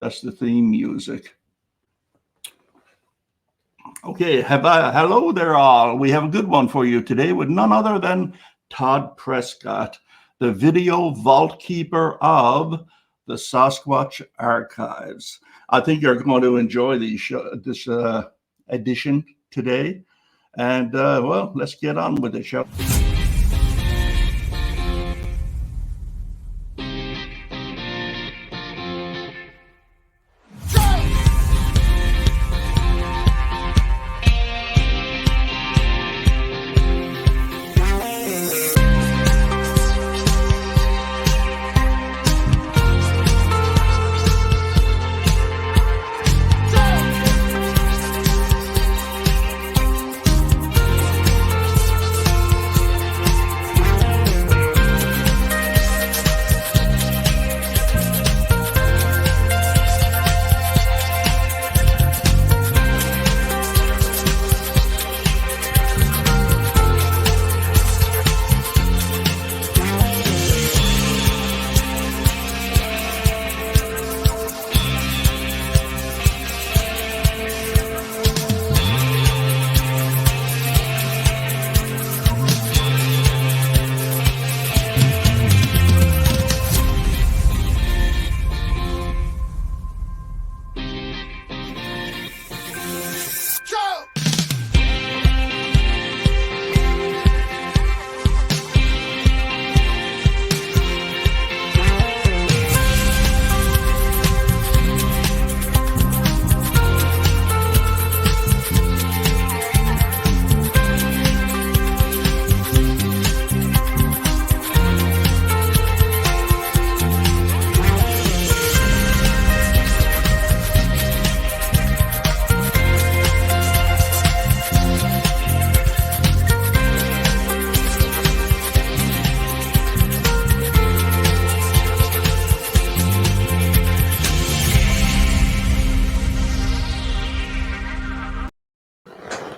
That's the theme music. Okay, hello there all. We have a good one for you today with none other than Todd Prescott, the video vault keeper of the Sasquatch Archives. I think you're going to enjoy this edition today. And, well, let's get on with it, shall we?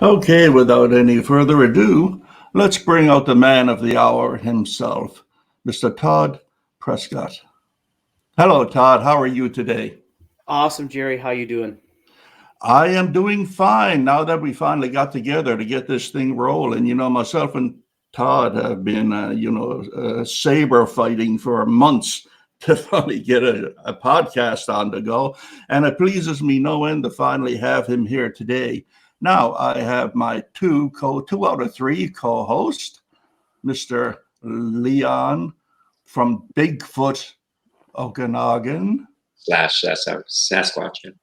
Okay, without any further ado, let's bring out the man of the hour himself, Mr. Todd Prescott. Hello, Todd. How are you today? Awesome, Gerry. How you doing? I am doing fine now that we finally got together to get this thing rolling. You know, myself and Todd have been, saber fighting for months to finally get a podcast on the go. And it pleases me no end to finally have him here today. Now I have my two out of three co-hosts, Mr. Leon from Bigfoot, Okanagan. Sasquatch.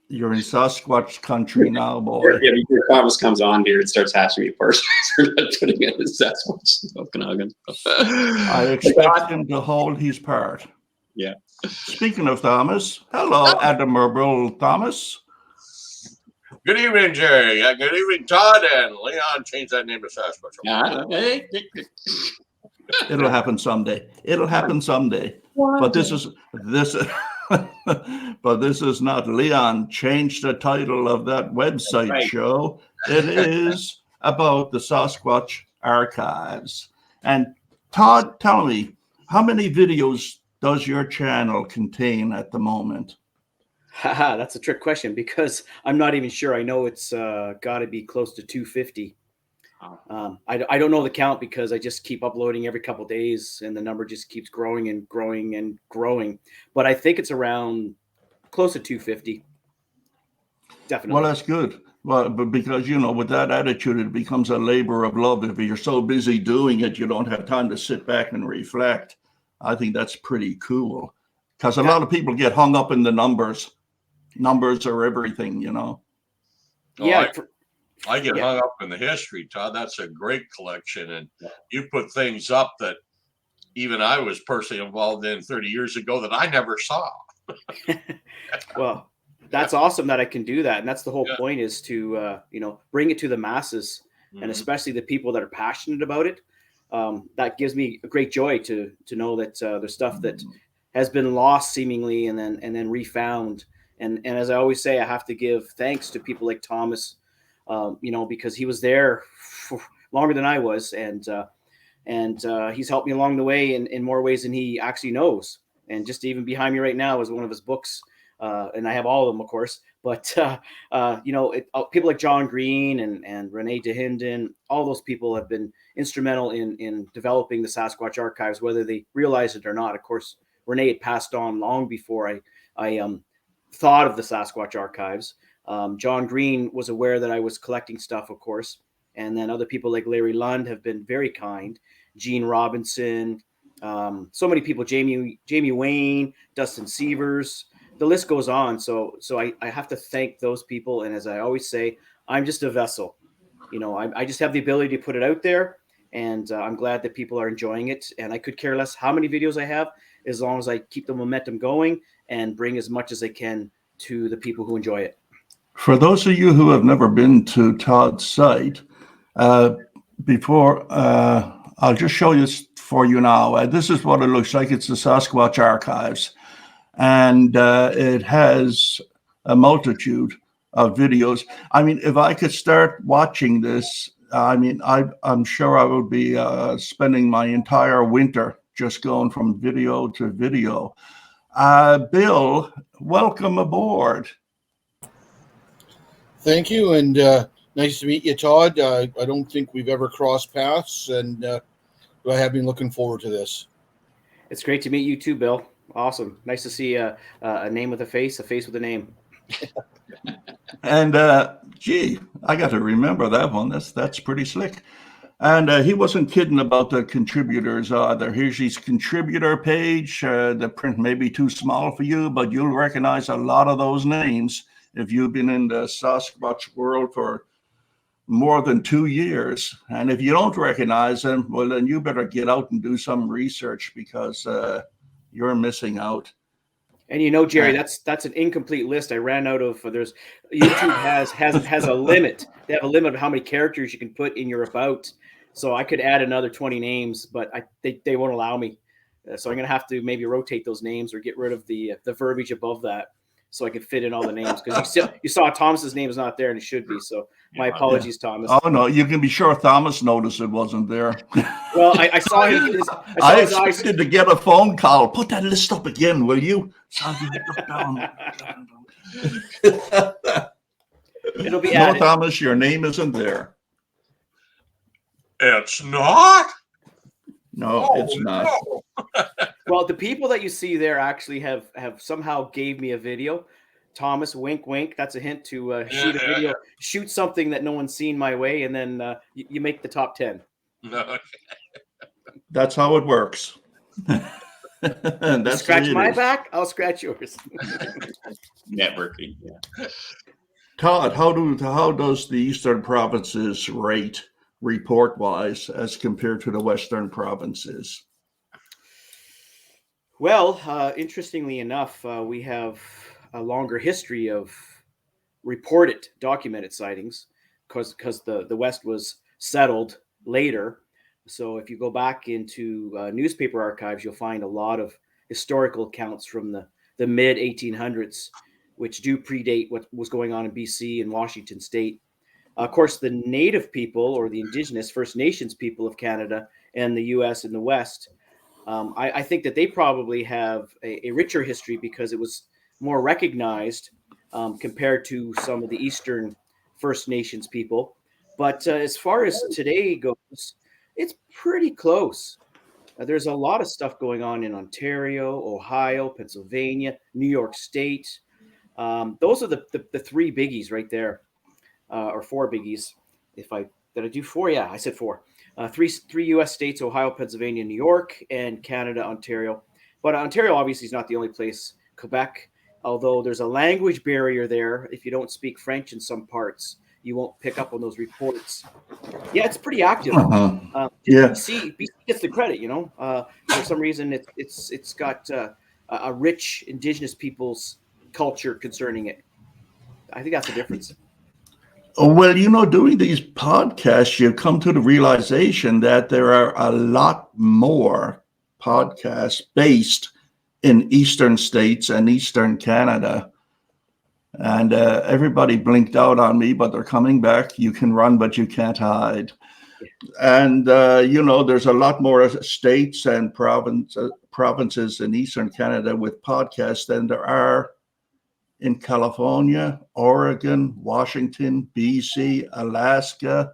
You're in Sasquatch country now, boy. Yeah, your Thomas comes on here and starts hatching me first. We're not putting it in Sasquatch, Okanagan. I expect him to hold his part. Yeah. Speaking of Thomas, hello, admirable Thomas. Good evening, Gerry. Good evening, Todd. And Leon, change that name to Sasquatch. It'll happen someday. But this is not Leon. Change the title of that website show. It is about the Sasquatch Archives. And Todd, tell me, how many videos does your channel contain at the moment? Haha, that's a trick question because I'm not even sure. I know it's got to be close to 250. I don't know the count because I just keep uploading every couple of days and the number just keeps growing and growing and growing. But I think it's around close to 250. Definitely. Well, that's good. Well, but because, with that attitude, it becomes a labor of love. If you're so busy doing it, you don't have time to sit back and reflect. I think that's pretty cool because a lot of people get hung up in the numbers. Numbers are everything, Yeah. I get hung up in the history, Todd. That's a great collection. And you put things up that even I was personally involved in 30 years ago that I never saw. Well, that's awesome that I can do that. And that's the whole point is to, bring it to the masses and especially the people that are passionate about it. That gives me a great joy to know that there's stuff that has been lost seemingly and then refound. And as I always say, I have to give thanks to people like Thomas, because he was there for longer than I was. And he's helped me along the way in more ways than he actually knows. And just even behind me right now is one of his books. And I have all of them, of course. But, people like John Green and Renee DeHinden, all those people have been instrumental in developing the Sasquatch archives, whether they realize it or not. Of course, Renee had passed on long before I thought of the Sasquatch archives. John Green was aware that I was collecting stuff, of course. And then other people like Larry Lund have been very kind. Gene Robinson, so many people, Jamie Wayne, Dustin Sievers. The list goes on. So I have to thank those people. And as I always say, I'm just a vessel. I just have the ability to put it out there. And I'm glad that people are enjoying it. And I could care less how many videos I have, as long as I keep the momentum going and bring as much as I can to the people who enjoy it. For those of you who have never been to Todd's site, I'll just show you for you now. This is what it looks like. It's the Sasquatch Archives. And it has a multitude of videos. I mean, if I could start watching this, I'm sure I would be spending my entire winter just going from video to video. Bill, welcome aboard. Thank you, and nice to meet you, Todd. I don't think we've ever crossed paths, and I have been looking forward to this. It's great to meet you too, Bill. Awesome. Nice to see a name with a face with a name. And I got to remember that one. That's pretty slick. And he wasn't kidding about the contributors either. Here's his contributor page. The print may be too small for you, but you'll recognize a lot of those names if you've been in the Sasquatch world for more than 2 years. And if you don't recognize them, well, then you better get out and do some research, because you're missing out. And Gerry, that's an incomplete list. I ran out of. YouTube has a limit. They have a limit of how many characters you can put in your about. So I could add another 20 names, but they won't allow me. So I'm gonna have to maybe rotate those names or get rid of the verbiage above that, so I can fit in all the names. Because you saw Thomas's name is not there, and it should be. So my apologies, Thomas. Oh no, you can be sure Thomas noticed it wasn't there. Well, I saw him. I expected to get a phone call. Put that list up again, will you? It'll be no, added. Thomas, your name isn't there. It's not? No, it's not. No. Well, the people that you see there actually have somehow gave me a video. Thomas, wink, wink. That's a hint to shoot a video, shoot something that no one's seen my way, and then you make the top 10. No. That's how it works. That's scratch my back, I'll scratch yours. Networking, yeah. Todd, how does the Eastern provinces rate report-wise as compared to the Western provinces? Well, interestingly enough, we have a longer history of reported, documented sightings, because the West was settled later. So if you go back into newspaper archives, you'll find a lot of historical accounts from the mid 1800s, which do predate what was going on in BC and Washington State. Of course, the Native people, or the Indigenous First Nations people of Canada and the U.S. and the West, I think that they probably have a richer history, because it was more recognized compared to some of the Eastern First Nations people. But as far as today goes, it's pretty close. There's a lot of stuff going on in Ontario, Ohio, Pennsylvania, New York State. Those are the three biggies right there, or four biggies. Did I do four? Yeah, I said four. Three U.S. states: Ohio, Pennsylvania, New York, and Canada, Ontario. But Ontario obviously is not the only place. Quebec, although there's a language barrier there. If you don't speak French in some parts, you won't pick up on those reports. Yeah, it's pretty active. Yeah. BC gets the credit, for some reason it's got a rich Indigenous people's culture concerning it. I think that's the difference. Well, doing these podcasts, you come to the realization that there are a lot more podcasts based in Eastern states and Eastern Canada. And everybody blinked out on me, but they're coming back. You can run, but you can't hide. And there's a lot more states and provinces in Eastern Canada with podcasts than there are in California, Oregon, Washington, BC, Alaska.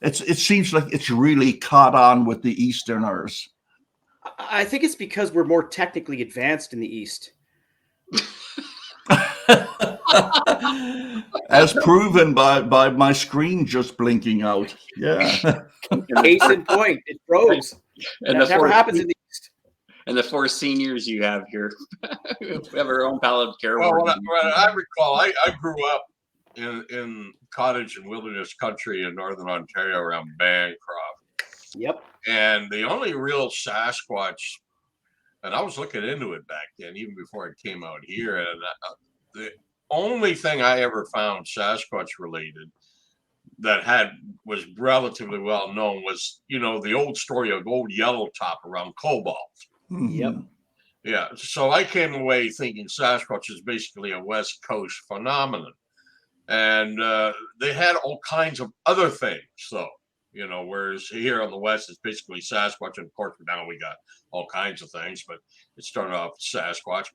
It seems like it's really caught on with the Easterners. I think it's because we're more technically advanced in the East. As proven by my screen just blinking out. Yeah. Case in point, it froze. And that never happens in the East. And the 4 seniors you have here, we have our own pallet of care. Well, what I recall, I grew up in cottage and wilderness country in northern Ontario around Bancroft. Yep. And the only real Sasquatch, and I was looking into it back then, even before it came out here, and the only thing I ever found Sasquatch related that was relatively well known was, the old story of old yellow top around Cobalt. Yep. Yeah. So I came away thinking Sasquatch is basically a West Coast phenomenon. And they had all kinds of other things, though, whereas here on the West, it's basically Sasquatch. And of course, now we got all kinds of things, but it started off with Sasquatch.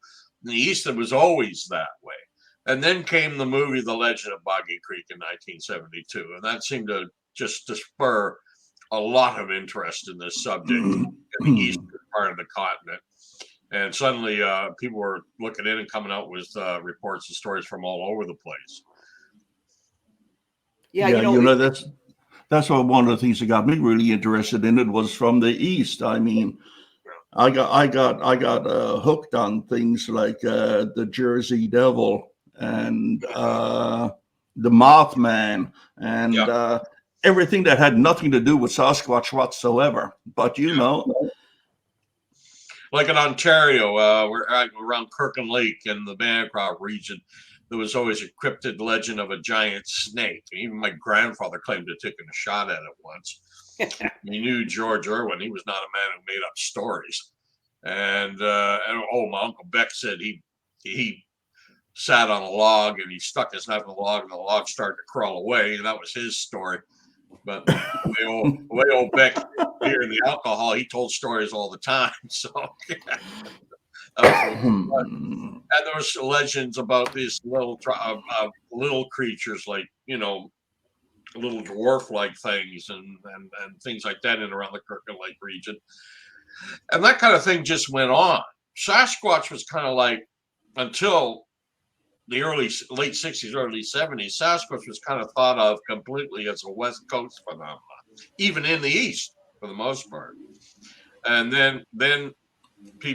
In the East, it was always that way. And then came the movie The Legend of Boggy Creek in 1972. And that seemed to just to spur a lot of interest in this subject in the eastern part of the continent. And suddenly people were looking in and coming out with reports and stories from all over the place. Yeah, that's what one of the things that got me really interested in it was from the East. I mean, I got hooked on things like the Jersey Devil and the Mothman and everything that had nothing to do with Sasquatch whatsoever. But like in Ontario, around Kirkland Lake in the Bancroft region, there was always a cryptid legend of a giant snake. And even my grandfather claimed to have taken a shot at it once. He knew George Irwin. He was not a man who made up stories. And my Uncle Beck said he sat on a log and he stuck his knife in the log and the log started to crawl away. And that was his story. But the way old Beck here in the alcohol, he told stories all the time. So and there was legends about these little creatures like little dwarf-like things and things like that in around the Kirkland Lake region, and that kind of thing just went on. Sasquatch was kind of like, until the late 60s, early 70s, Sasquatch was kind of thought of completely as a West Coast phenomenon, even in the East for the most part. And then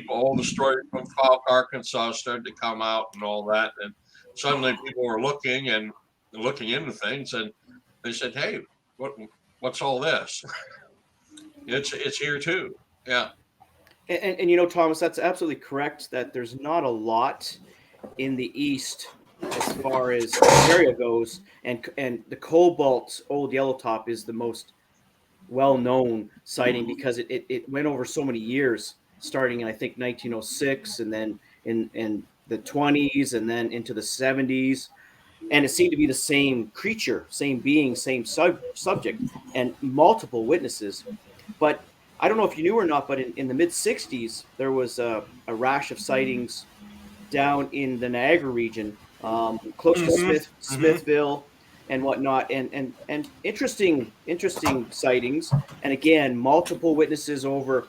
all the stories from Falk, Arkansas started to come out and all that. And suddenly people were looking into things and they said, hey, what's all this? It's here too. Yeah. And Thomas, that's absolutely correct that there's not a lot in the East as far as area goes, and the Cobalt old yellow top is the most well-known sighting because it went over so many years, starting in I think 1906 and then in the 20s and then into the 70s, and it seemed to be the same creature, same being, same subject, and multiple witnesses. But I don't know if you knew or not, but in the mid 60s there was a rash of sightings down in the Niagara region, close to Smithville and whatnot, and interesting sightings. And again, multiple witnesses over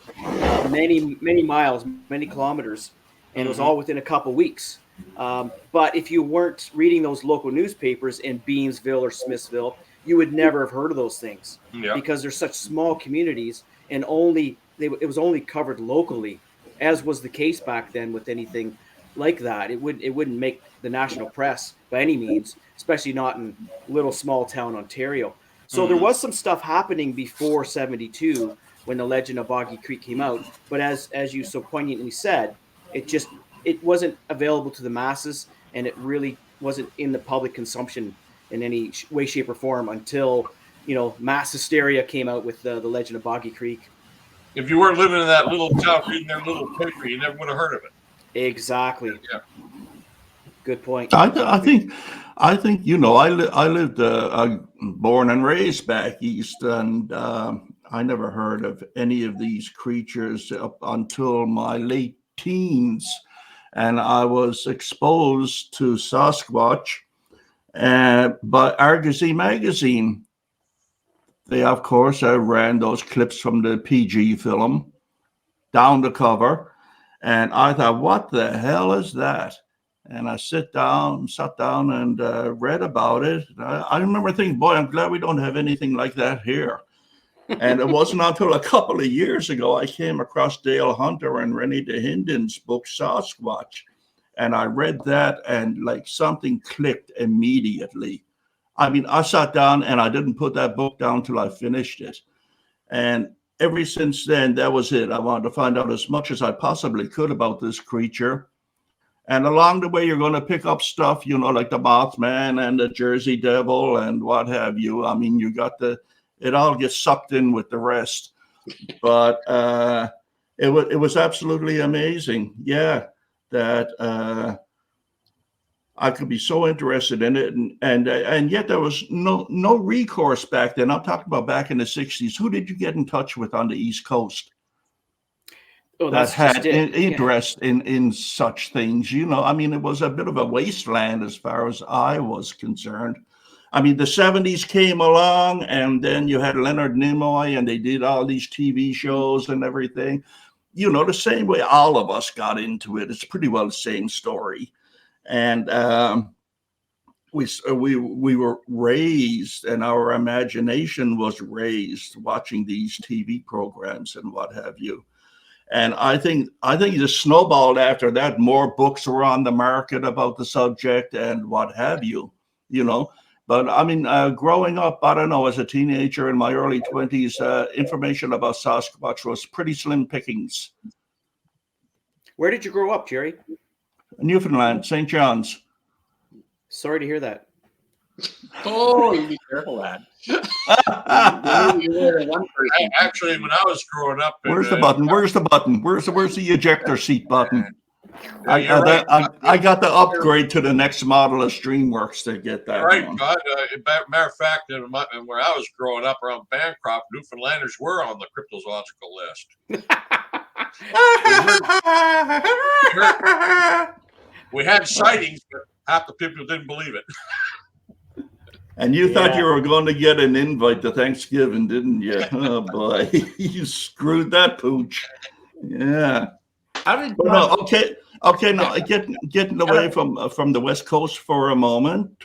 many miles, many kilometers, and it was all within a couple weeks. But if you weren't reading those local newspapers in Beamsville or Smithville, you would never have heard of those things because they're such small communities, and it was only covered locally, as was the case back then with anything like that. It wouldn't make the national press by any means, especially not in little small town Ontario. So there was some stuff happening before 72 when The Legend of Boggy Creek came out, but as you so poignantly said, it wasn't available to the masses, and it really wasn't in the public consumption in any way, shape, or form until mass hysteria came out with the Legend of Boggy Creek. If you weren't living in that little town reading their little paper, you never would have heard of it. Exactly. Yeah. Good point. I think, I lived, born and raised back east, and I never heard of any of these creatures up until my late teens, and I was exposed to Sasquatch by Argosy magazine. They, of course, ran those clips from the PG film down the cover, and I thought, what the hell is that? And I sat down and read about it. I remember thinking, boy, I'm glad we don't have anything like that here. And it wasn't until a couple of years ago I came across Dale Hunter and Reid DeHinden's book, Sasquatch. And I read that and like something clicked immediately. I mean, I sat down and I didn't put that book down till I finished it. And ever since then, that was it. I wanted to find out as much as I possibly could about this creature. And along the way, you're going to pick up stuff, like the Mothman and the Jersey Devil and what have you. I mean, it all gets sucked in with the rest. But it was absolutely amazing. Yeah, that I could be so interested in it, and yet there was no recourse back then. I'm talking about back in the 60s. Who did you get in touch with on the East Coast that had interest in such things? I mean, it was a bit of a wasteland as far as I was concerned. I mean, the 70s came along, and then you had Leonard Nimoy, and they did all these TV shows and everything. The same way all of us got into it. It's pretty well the same story. And we were raised, and our imagination was raised watching these TV programs and what have you. And I think it just snowballed after that. More books were on the market about the subject and what have you, But I mean, growing up, I don't know, as a teenager in my early 20s, information about Sasquatch was pretty slim pickings. Where did you grow up, Gerry? Newfoundland, St. John's. Sorry to hear that. Oh, you be careful, lad. Actually, when I was growing up, where's the button? Where's the button? Where's the ejector seat button? I got the upgrade to the next model of Streamworks to get that. Right, God. Matter of fact, where I was growing up around Bancroft, Newfoundlanders were on the cryptozoological list. We had sightings, but half the people didn't believe it. And you thought you were going to get an invite to Thanksgiving, didn't you? Oh boy, you screwed that pooch. Yeah. Okay. Now getting away from the West Coast for a moment.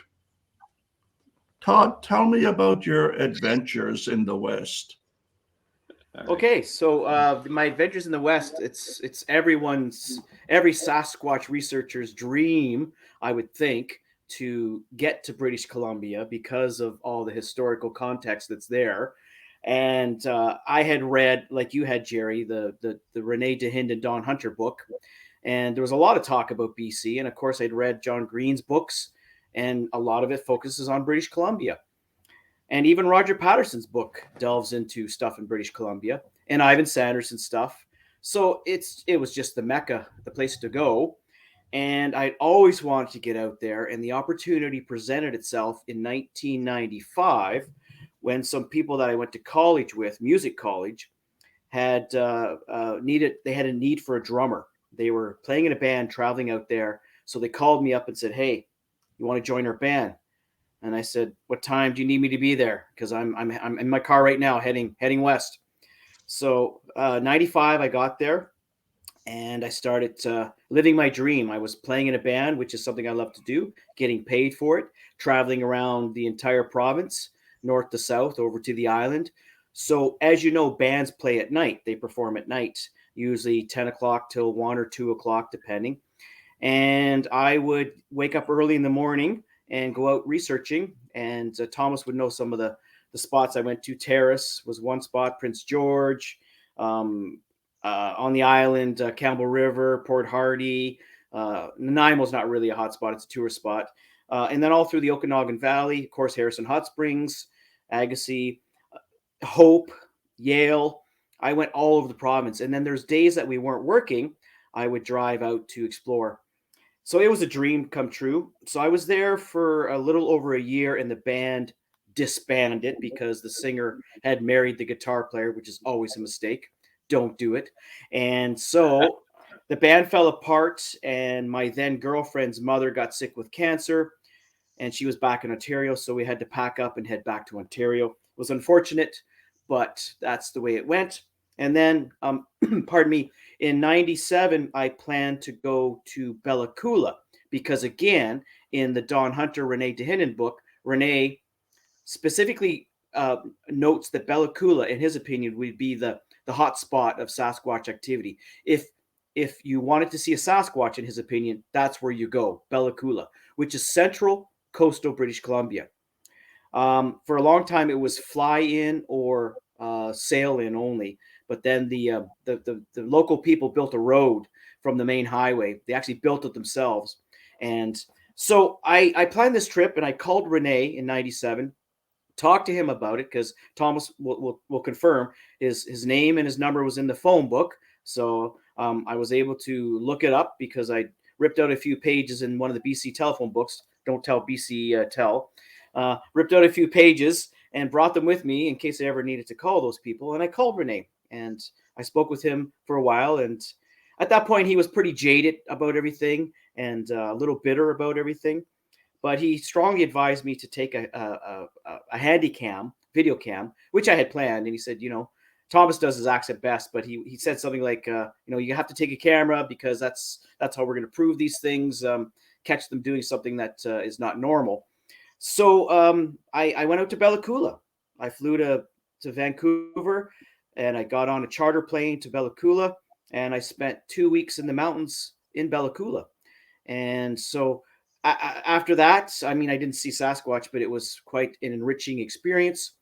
Todd, tell me about your adventures in the West. Okay, so my adventures in the West, it's every Sasquatch researcher's dream, I would think, to get to British Columbia because of all the historical context that's there. And I had read, like you had, Gerry, the Reid DeHinden Don Hunter book, and there was a lot of talk about BC. And of course, I'd read John Green's books, and a lot of it focuses on British Columbia. And even Roger Patterson's book delves into stuff in British Columbia, and Ivan Sanderson's stuff. So it was just the Mecca, the place to go. And I'd always wanted to get out there, and the opportunity presented itself in 1995 when some people that I went to college with, music college, had a need for a drummer. They were playing in a band, traveling out there. So they called me up and said, "Hey, you want to join our band?" And I said, "What time do you need me to be there? Because I'm in my car right now, heading west." So 95, I got there, and I started living my dream. I was playing in a band, which is something I love to do, getting paid for it, traveling around the entire province, north to south, over to the island. So as you know, bands play at night. They perform at night, usually 10 o'clock till 1 or 2 o'clock, depending. And I would wake up early in the morning and go out researching. And Thomas would know some of the spots I went to. Terrace was one spot, Prince George, on the island, Campbell River, Port Hardy. Nanaimo's not really a hot spot. It's a tourist spot. And then all through the Okanagan Valley, of course, Harrison Hot Springs, Agassiz, Hope, Yale. I went all over the province. And then there's days that we weren't working. I would drive out to explore. So it was a dream come true. So I was there for a little over a year, and the band disbanded because the singer had married the guitar player, which is always a mistake. Don't do it. And so the band fell apart, and my then girlfriend's mother got sick with cancer, and she was back in Ontario. So we had to pack up and head back to Ontario. It was unfortunate, but that's the way it went. And then, pardon me, in 97, I planned to go to Bella Coola because, again, in the Don Hunter, Renee DeHinden book, Renee specifically notes that Bella Coola, in his opinion, would be the hot spot of Sasquatch activity. If you wanted to see a Sasquatch, in his opinion, that's where you go, Bella Coola, which is central coastal British Columbia. For a long time, it was fly in or sail in only. But then the local people built a road from the main highway. They actually built it themselves. And so I planned this trip, and I called Renee in 97, talked to him about it, because Thomas will confirm his name and his number was in the phone book. So I was able to look it up because I ripped out a few pages in one of the BC telephone books. Don't tell BC tell. Ripped out a few pages and brought them with me in case I ever needed to call those people. And I called Renee. And I spoke with him for a while. And at that point, he was pretty jaded about everything and a little bitter about everything. But he strongly advised me to take a handy cam, video cam, which I had planned. And he said, Thomas does his accent best. But he said something like, you have to take a camera because that's how we're going to prove these things, catch them doing something that is not normal. So I went out to Bella Coola. I flew to Vancouver. And I got on a charter plane to Bella Coola, and I spent 2 weeks in the mountains in Bella Coola. And so after that, I didn't see Sasquatch, but it was quite an enriching experience.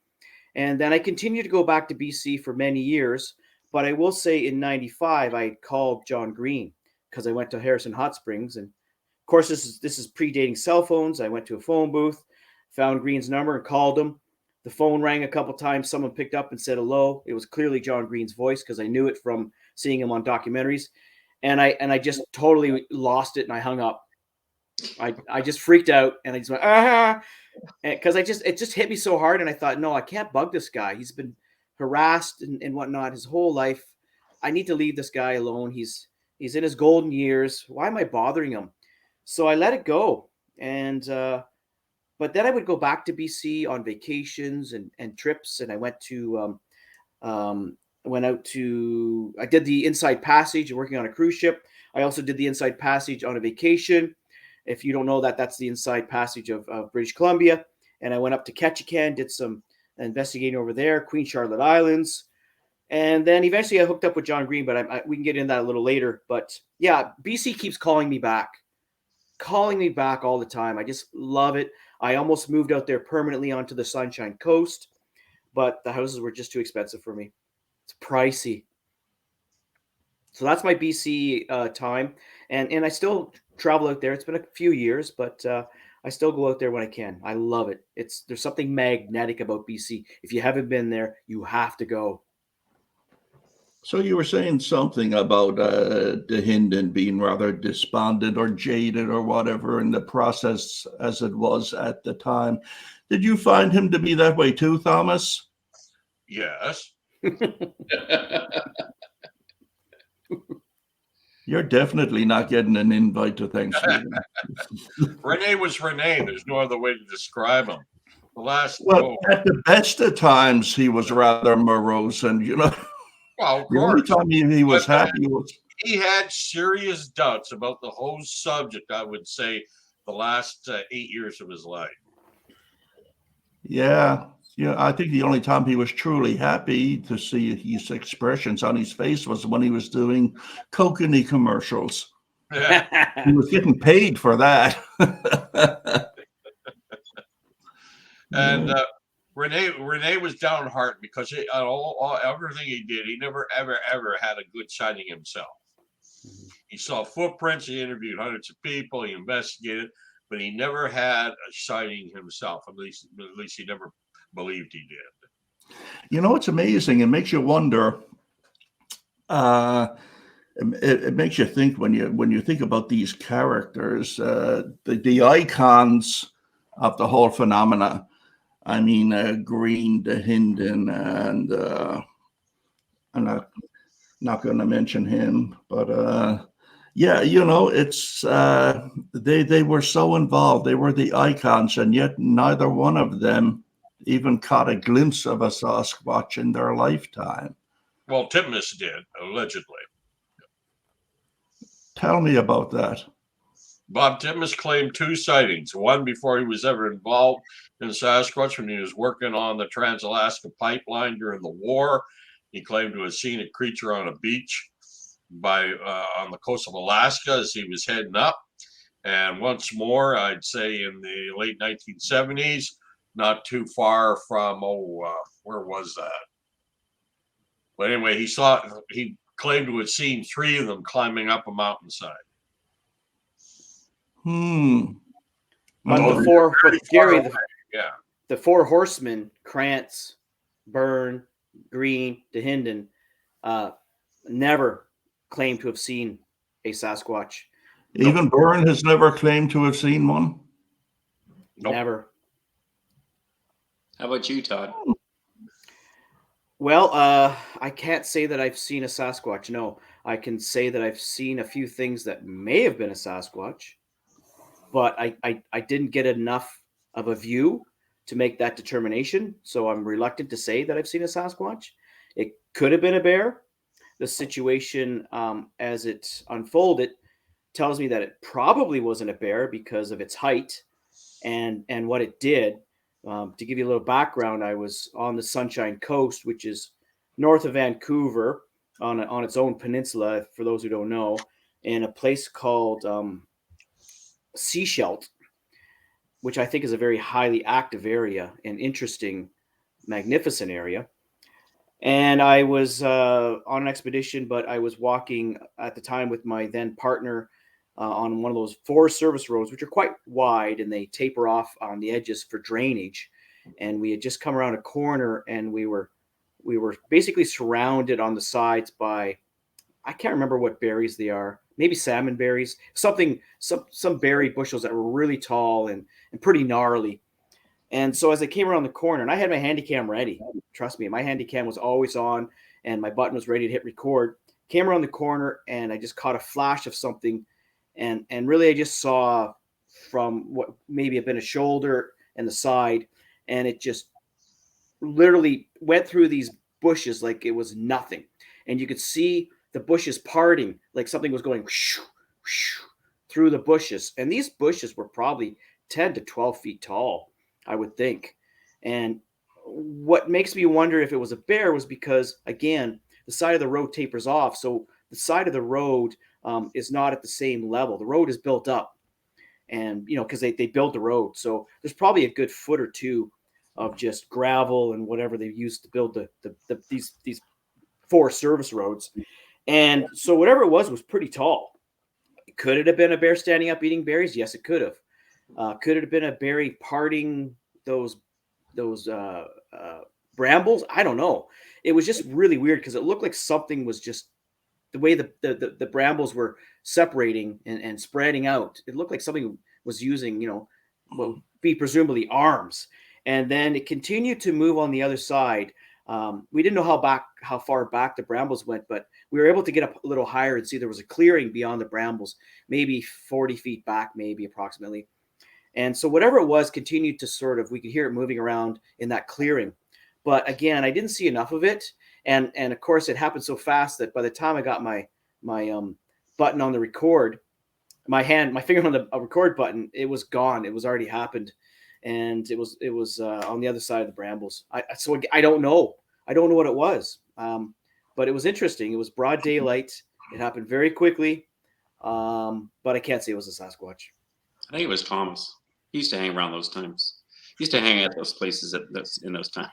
And then I continued to go back to BC for many years. But I will say in 95, I called John Green because I went to Harrison Hot Springs. And of course, this is predating cell phones. I went to a phone booth, found Green's number and called him. The phone rang a couple times. Someone picked up and said hello. It was clearly John Green's voice because I knew it from seeing him on documentaries. And I just totally lost it and I hung up. I just freaked out and I just went, because it just hit me so hard. And I thought, no, I can't bug this guy. He's been harassed and whatnot his whole life. I need to leave this guy alone. He's in his golden years. Why am I bothering him? So I let it go. And but then I would go back to BC on vacations and trips. And I went to, I did the Inside Passage working on a cruise ship. I also did the Inside Passage on a vacation. If you don't know that, that's the Inside Passage of British Columbia. And I went up to Ketchikan, did some investigating over there, Queen Charlotte Islands. And then eventually I hooked up with John Green, but we can get into that a little later. But yeah, BC keeps calling me back all the time. I just love it. I almost moved out there permanently onto the Sunshine Coast, but the houses were just too expensive for me. It's pricey. So that's my BC time. And I still travel out there. It's been a few years, but I still go out there when I can. I love it. There's something magnetic about BC. If you haven't been there, you have to go. So you were saying something about DeHinden being rather despondent or jaded or whatever in the process as it was at the time. Did you find him to be that way too, Thomas? Yes. You're definitely not getting an invite to Thanksgiving. Renee was Renee. There's no other way to describe him. At the best of times, he was rather morose, and well, of the only course. time he was happy was he had serious doubts about the whole subject. I would say the last 8 years of his life. Yeah. I think the only time he was truly happy to see his expressions on his face was when he was doing Kokanee commercials. Yeah. He was getting paid for that. And Renee was downhearted because everything he did, he never, ever, ever had a good sighting himself. He saw footprints, he interviewed hundreds of people, he investigated, but he never had a sighting himself. At least he never believed he did. It's amazing. It makes you wonder. it makes you think when you think about these characters, the icons of the whole phenomena. I mean, Green, the Hinden, and I'm not going to mention him, but yeah, it's they were so involved. They were the icons, and yet neither one of them even caught a glimpse of a Sasquatch in their lifetime. Well, Titmus did, allegedly. Tell me about that. Bob Titmus claimed 2 sightings, one before he was ever involved in Sasquatch when he was working on the Trans-Alaska Pipeline during the war. He claimed to have seen a creature on a beach on the coast of Alaska as he was heading up. And once more, I'd say in the late 1970s, not too far from, where was that? But anyway, he claimed to have seen 3 of them climbing up a mountainside. But Gerry, the 4 horsemen, Krantz, Byrne, Green, DeHinden, never claimed to have seen a Sasquatch. Even Byrne has never claimed to have seen one? Nope. Never. How about you, Todd? Well, I can't say that I've seen a Sasquatch. No, I can say that I've seen a few things that may have been a Sasquatch, but I didn't get enough of a view to make that determination. So I'm reluctant to say that I've seen a Sasquatch. It could have been a bear. The situation as it unfolded tells me that it probably wasn't a bear because of its height and what it did. To give you a little background, I was on the Sunshine Coast, which is north of Vancouver on its own peninsula, for those who don't know, in a place called Seashelt, which I think is a very highly active area, an interesting, magnificent area. And I was on an expedition, but I was walking at the time with my then partner on one of those Forest Service roads, which are quite wide and they taper off on the edges for drainage. And we had just come around a corner and we were basically surrounded on the sides by, I can't remember what berries they are, maybe salmon berries, some berry bushels that were really tall and pretty gnarly. And so as I came around the corner, and I had my handycam ready, trust me, my handycam was always on and my button was ready to hit record, came around the corner and I just caught a flash of something. And really I just saw from what maybe had been a shoulder and the side, and it just literally went through these bushes like it was nothing. And you could see the bushes parting, like something was going whoosh, whoosh, through the bushes. And these bushes were probably 10 to 12 feet tall, I would think. And what makes me wonder if it was a bear was because, again, the side of the road tapers off. So the side of the road is not at the same level. The road is built up, and because they build the road. So there's probably a good foot or two of just gravel and whatever they used to build these Forest Service roads. And so whatever it was pretty tall. Could it have been a bear standing up eating berries? Yes, it could have. Could it have been a bear parting those brambles? I don't know. It was just really weird because it looked like something was just the way the brambles were separating and spreading out. It looked like something was using, what would be presumably arms. And then it continued to move on the other side. We didn't know how far back the brambles went, but we were able to get up a little higher and see there was a clearing beyond the brambles, maybe 40 feet back, maybe approximately. And so whatever it was continued to we could hear it moving around in that clearing. But again, I didn't see enough of it. And of course it happened so fast that by the time I got my button on the record, my finger on the record button, it was gone. It was already happened. And it was on the other side of the brambles. So I don't know. I don't know what it was. But it was interesting. It was broad daylight. It happened very quickly. But I can't say it was a Sasquatch. I think it was Thomas. He used to hang around those times. He used to hang at those places in those times.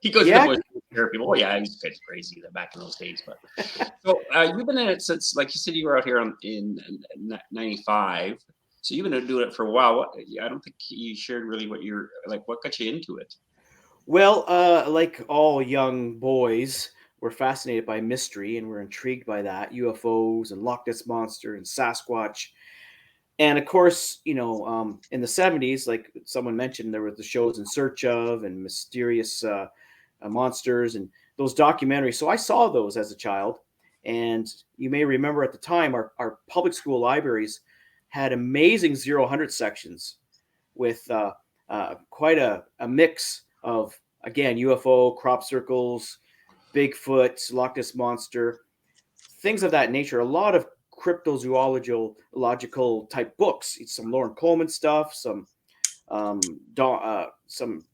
He goes to the bush with people. Oh yeah, he's crazy back in those days. But so you've been in it since, like you said, you were out here in '95. So you've been doing it for a while. I don't think you shared really what got you into it. Well, like all young boys, we're fascinated by mystery and we're intrigued by that, UFOs and Loch Ness Monster and Sasquatch. And of course, in the 70s, like someone mentioned, there were the shows In Search Of and Mysterious Monsters and those documentaries. So I saw those as a child. And you may remember at the time, our public school libraries had amazing 0-100 sections with quite a mix of, again, UFO, crop circles, Bigfoot, Loch Ness Monster, things of that nature. A lot of cryptozoological type books, some Lauren Coleman stuff, some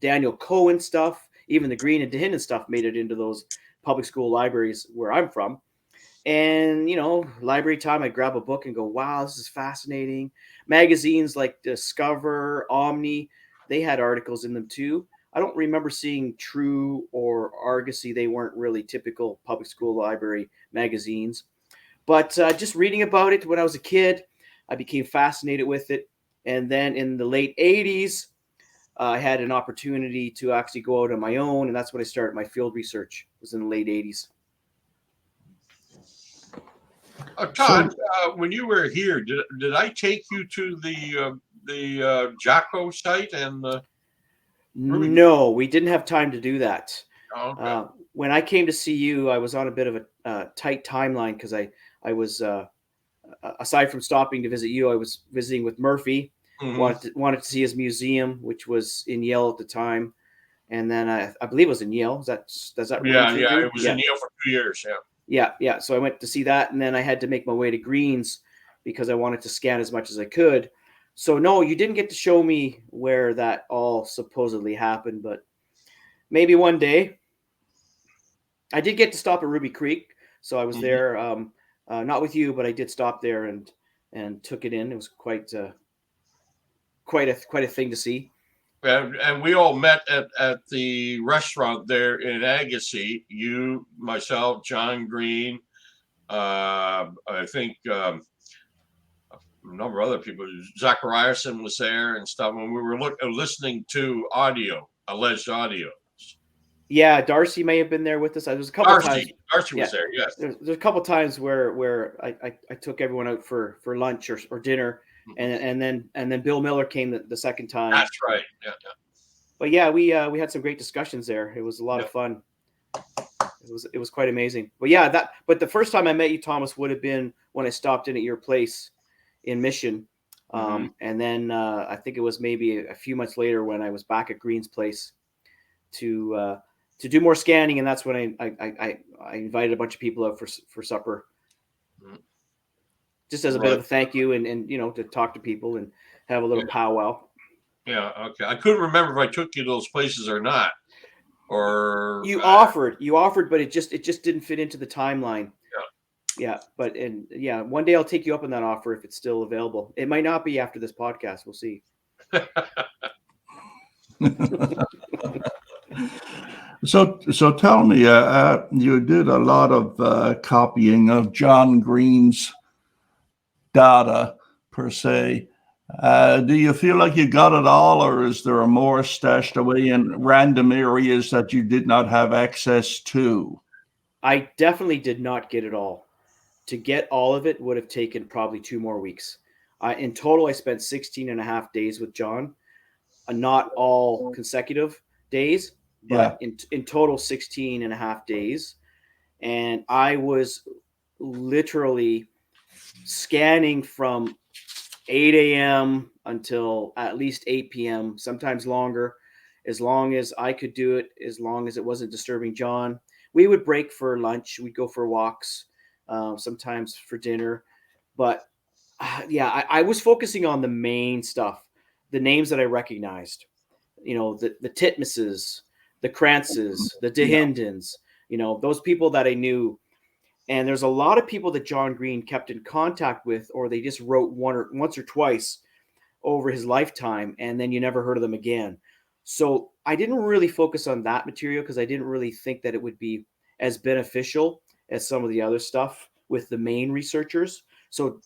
Daniel Cohen stuff, even the Green and Dehinden stuff made it into those public school libraries where I'm from. And, library time, I'd grab a book and go, wow, this is fascinating. Magazines like Discover, Omni, they had articles in them too. I don't remember seeing True or Argosy. They weren't really typical public school library magazines. But just reading about it when I was a kid, I became fascinated with it. And then in the late 80s, I had an opportunity to actually go out on my own. And that's when I started my field research. It was in the late 80s. Todd, when you were here, did I take you to the Jacko site and the? No, we didn't have time to do that. Oh, okay. When I came to see you, I was on a bit of a tight timeline because I was aside from stopping to visit you, I was visiting with Murphy. Mm-hmm. Wanted to see his museum, which was in Yale at the time, and then I believe it was in Yale. Does that Yeah, it was in Yale for 2 years. Yeah. So I went to see that, and then I had to make my way to Greens because I wanted to scan as much as I could. So no, you didn't get to show me where that all supposedly happened, but maybe one day. I did get to stop at Ruby Creek, so I was there, not with you, but I did stop there and took it in. It was quite a thing to see. And we all met at the restaurant there in Agassiz. You, myself, John Green, I think a number of other people. Zachariason was there and stuff. When we were listening to alleged audio. Yeah, Darcy may have been there with us. There was a couple times. Darcy was there. Yes. There's a couple times where I took everyone out for lunch or dinner. And then Bill Miller came the second time. That's right. Yeah. But yeah, we had some great discussions there. It was a lot of fun. It was quite amazing. But yeah, but the first time I met you, Thomas, would have been when I stopped in at your place in Mission. And then I think it was maybe a few months later when I was back at Green's place to do more scanning, and that's when I invited a bunch of people out for supper. Just as a bit of a thank you and to talk to people and have a little powwow. Yeah, okay. I couldn't remember if I took you to those places or not. Or you offered, but it just didn't fit into the timeline. Yeah. But one day I'll take you up on that offer if it's still available. It might not be after this podcast. We'll see. So tell me, you did a lot of copying of John Green's data per se. Do you feel like you got it all, or is there more stashed away in random areas that you did not have access to? I definitely did not get it all. To get all of it would have taken probably 2 more weeks. In total, I spent 16 and a half days with John, not all consecutive days, but in total 16 and a half days. And I was literally scanning from 8 a.m. until at least 8 p.m., sometimes longer, as long as I could do it, as long as it wasn't disturbing John. We would break for lunch. We'd go for walks, sometimes for dinner. But I was focusing on the main stuff, the names that I recognized, the Titmuses, the Krantzes, the Dehindens, those people that I knew. And there's a lot of people that John Green kept in contact with, or they just wrote once or twice over his lifetime, and then you never heard of them again. So I didn't really focus on that material because I didn't really think that it would be as beneficial as some of the other stuff with the main researchers. So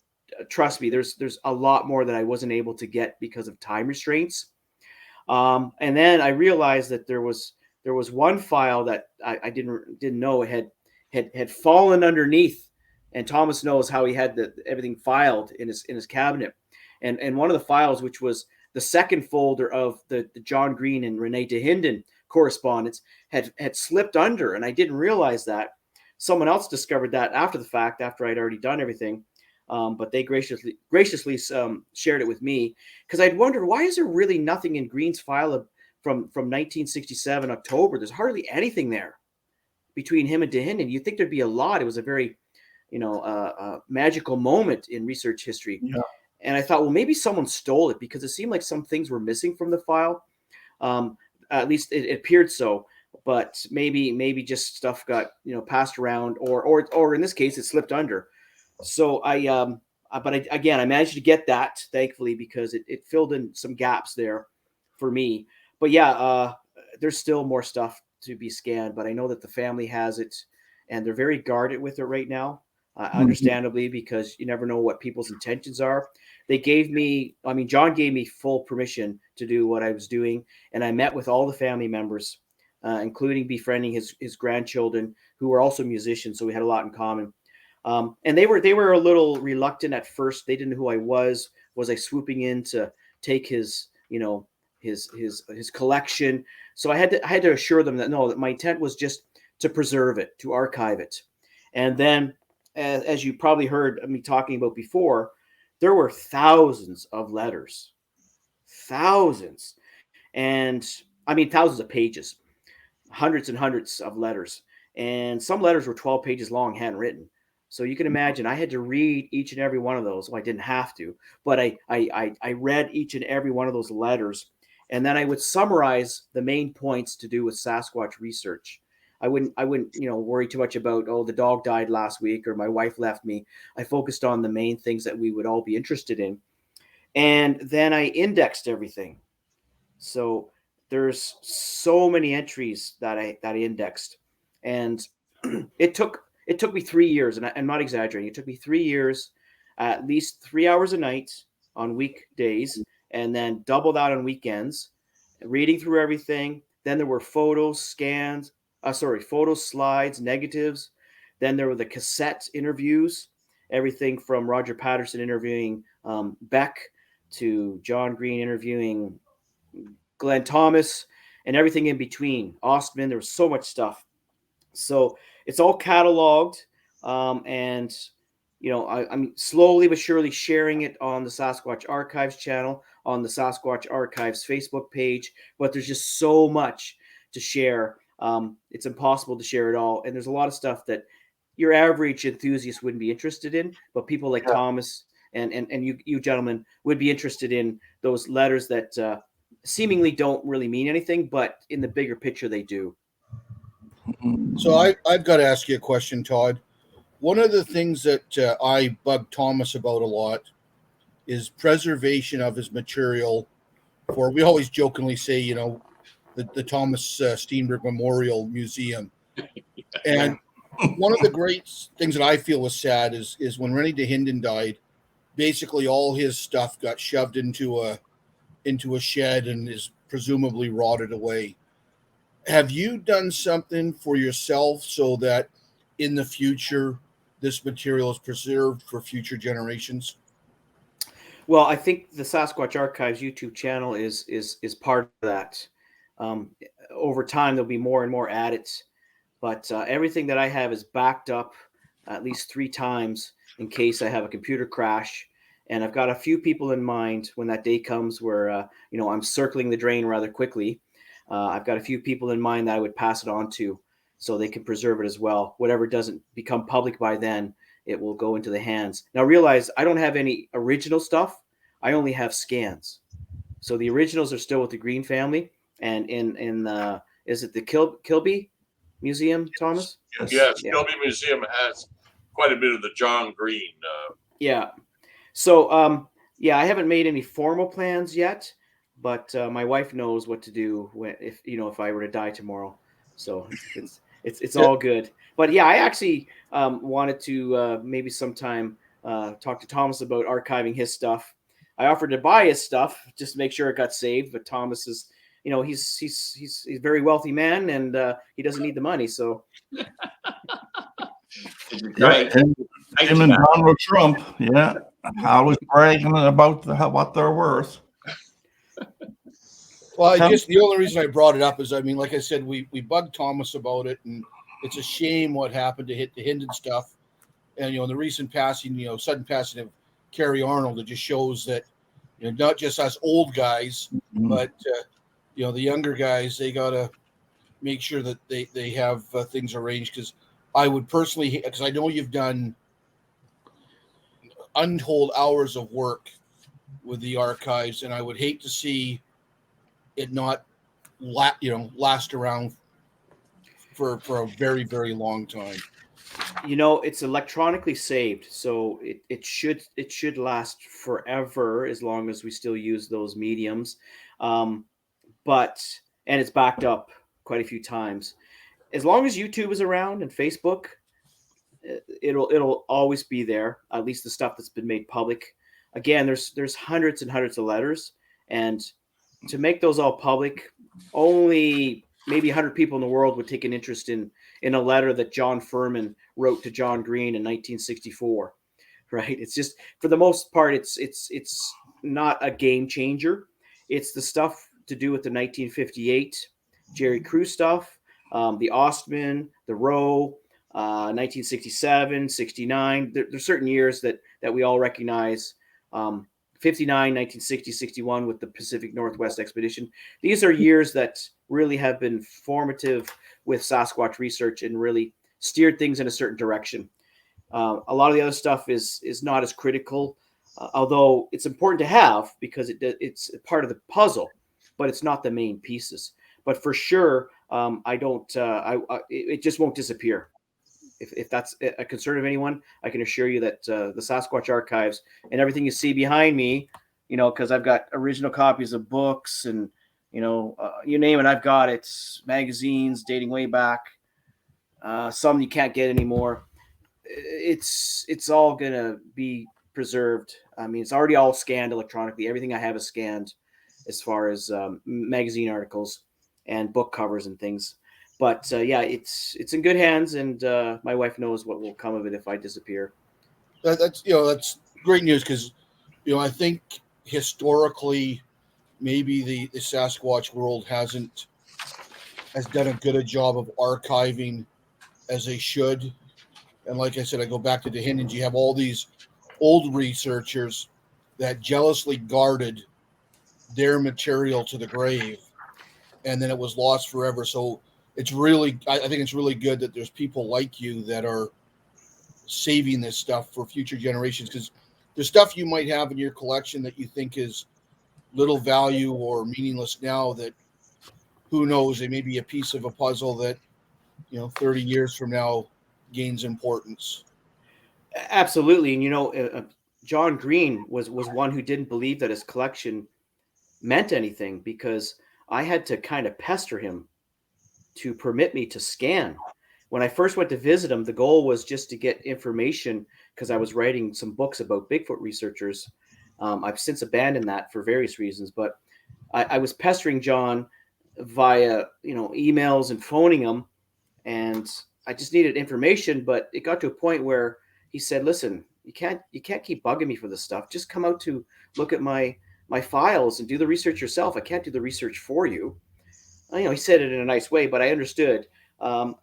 trust me, there's a lot more that I wasn't able to get because of time restraints. And then I realized that there was one file that I didn't know it had fallen underneath. And Thomas knows how he had everything filed in his cabinet. And one of the files, which was the second folder of the John Green and Renee DeHinden correspondence, had slipped under, and I didn't realize that. Someone else discovered that after the fact, after I'd already done everything. But they graciously shared it with me, because I'd wondered, why is there really nothing in Green's file from 1967 October? There's hardly anything there between him and DeHinden. You'd think there'd be a lot. It was a very, magical moment in research history. Yeah. And I thought, well, maybe someone stole it, because it seemed like some things were missing from the file. At least it appeared so. But maybe just stuff got passed around, or in this case, it slipped under. So I managed to get that, thankfully, because it filled in some gaps there for me. But yeah, there's still more stuff to be scanned, but I know that the family has it, and they're very guarded with it right now, understandably, because you never know what people's intentions are. John gave me full permission to do what I was doing, and I met with all the family members, including befriending his grandchildren, who were also musicians, so we had a lot in common. And they were a little reluctant at first. They didn't know who I was. Was I swooping in to take his collection? So I had to assure them that no, that my intent was just to preserve it, to archive it. And then, as you probably heard me talking about before, there were thousands of letters, thousands of pages, hundreds and hundreds of letters, and some letters were 12 pages long, handwritten. So you can imagine I had to read each and every one of those. Well, I didn't have to, but I read each and every one of those letters, and then I would summarize the main points to do with Sasquatch research. I wouldn't worry too much about, the dog died last week or my wife left me. I focused on the main things that we would all be interested in, and then I indexed everything. So there's so many entries that I indexed, and it took me 3 years, and I'm not exaggerating. It took me 3 years, at least 3 hours a night on weekdays, and then double that on weekends, reading through everything. Then there were photos, slides, negatives. Then there were the cassette interviews, everything from Roger Patterson interviewing Beck to John Green interviewing Glenn Thomas, and everything in between. Ostman, there was so much stuff. So it's all cataloged, and I'm slowly but surely sharing it on the Sasquatch Archives channel, on the Sasquatch Archives Facebook page. But there's just so much to share. It's impossible to share it all, and there's a lot of stuff that your average enthusiast wouldn't be interested in, but people like Thomas and you gentlemen would be interested in those letters that seemingly don't really mean anything, but in the bigger picture they do. So I've got to ask you a question, Todd. One of the things that I bug Thomas about a lot is preservation of his material. We always jokingly say, the Thomas Steenburg Memorial Museum. And one of the great things that I feel was sad is when Rennie DeHinden died, basically all his stuff got shoved into a shed and is presumably rotted away. Have you done something for yourself so that in the future this material is preserved for future generations? Well, I think the Sasquatch Archives YouTube channel is part of that. Over time, there'll be more and more added, but everything that I have is backed up at least 3 times in case I have a computer crash. And I've got a few people in mind when that day comes where I'm circling the drain rather quickly. I've got a few people in mind that I would pass it on to so they can preserve it as well. Whatever doesn't become public by then, it will go into the hands. Now realize I don't have any original stuff. I only have scans. So the originals are still with the Green family. And in is it the Kilby Museum, Thomas? Yes, Kilby Museum has quite a bit of the John Green. Yeah. So I haven't made any formal plans yet, but my wife knows what to do if I were to die tomorrow. So it's all good. But yeah, I actually wanted to maybe sometime talk to Thomas about archiving his stuff. I offered to buy his stuff just to make sure it got saved, but Thomas is, he's a very wealthy man, and he doesn't need the money. So Did you try? Him and Donald Trump, yeah, always bragging about what they're worth. Well, the only reason I brought it up is, I mean, like I said, we bugged Thomas about it, and it's a shame what happened to hit the Hinden stuff. And, the recent passing, sudden passing of Kerry Arnold, it just shows that, not just us old guys, but, the younger guys, they got to make sure that they have things arranged. Because I would personally, because I know you've done untold hours of work with the archives, and I would hate to see it not last around for a very, very long time. It's electronically saved, so it should last forever as long as we still use those mediums. But it's backed up quite a few times. As long as YouTube is around and Facebook, it'll always be there. At least the stuff that's been made public. Again, there's hundreds and hundreds of letters, and to make those all public, only maybe 100 people in the world would take an interest in a letter that John Furman wrote to John Green in 1964, right? It's just, for the most part, it's not a game changer. It's the stuff to do with the 1958 Jerry Crew stuff, the Ostman, the Roe, 1967, 69. There's certain years that we all recognize. 59, 1960, 61 with the Pacific Northwest Expedition. These are years that really have been formative with Sasquatch research and really steered things in a certain direction. A lot of the other stuff is not as critical, although it's important to have because it's part of the puzzle, but it's not the main pieces. But for sure, it just won't disappear. If that's a concern of anyone, I can assure you that the Sasquatch archives and everything you see behind me, because I've got original copies of books and, you name it, I've got it. Magazines dating way back. Some you can't get anymore. It's all going to be preserved. I mean, it's already all scanned electronically. Everything I have is scanned as far as magazine articles and book covers and things. But it's in good hands, and my wife knows what will come of it if I disappear. That's great news because I think historically maybe the Sasquatch World has done a good a job of archiving as they should. And like I said, I go back to the Hindens. You have all these old researchers that jealously guarded their material to the grave, and then it was lost forever. So I think it's really good that there's people like you that are saving this stuff for future generations, because there's stuff you might have in your collection that you think is little value or meaningless now that, who knows, it may be a piece of a puzzle that 30 years from now gains importance. Absolutely. And John Green was one who didn't believe that his collection meant anything, because I had to kind of pester him to permit me to scan. When I first went to visit him, the goal was just to get information because I was writing some books about Bigfoot researchers. I've since abandoned that for various reasons, but I was pestering John via emails and phoning him, and I just needed information. But it got to a point where he said, "Listen, you can't keep bugging me for this stuff. Just come out to look at my files and do the research yourself. I can't do the research for you." He said it in a nice way, but I understood.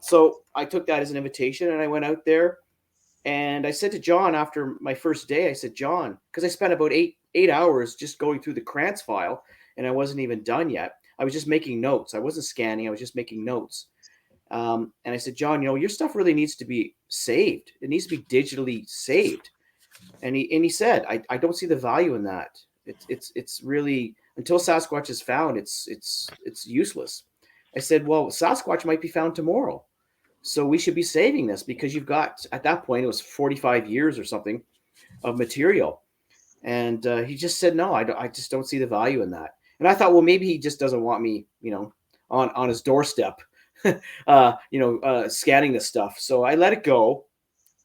So I took that as an invitation, and I went out there, and I said to John after my first day, I said, "John," because I spent about eight hours just going through the Krantz file, and I wasn't even done yet. I was just making notes. I wasn't scanning. I was just making notes. And I said, "John, your stuff really needs to be saved. It needs to be digitally saved." And he said, I don't see the value in that. It's really, until Sasquatch is found, it's useless. I said, "Well, Sasquatch might be found tomorrow, so we should be saving this because you've got," at that point, it was 45 years or something of material. And he just said, "No, I just don't see the value in that." And I thought, well, maybe he just doesn't want me, on his doorstep, scanning this stuff. So I let it go.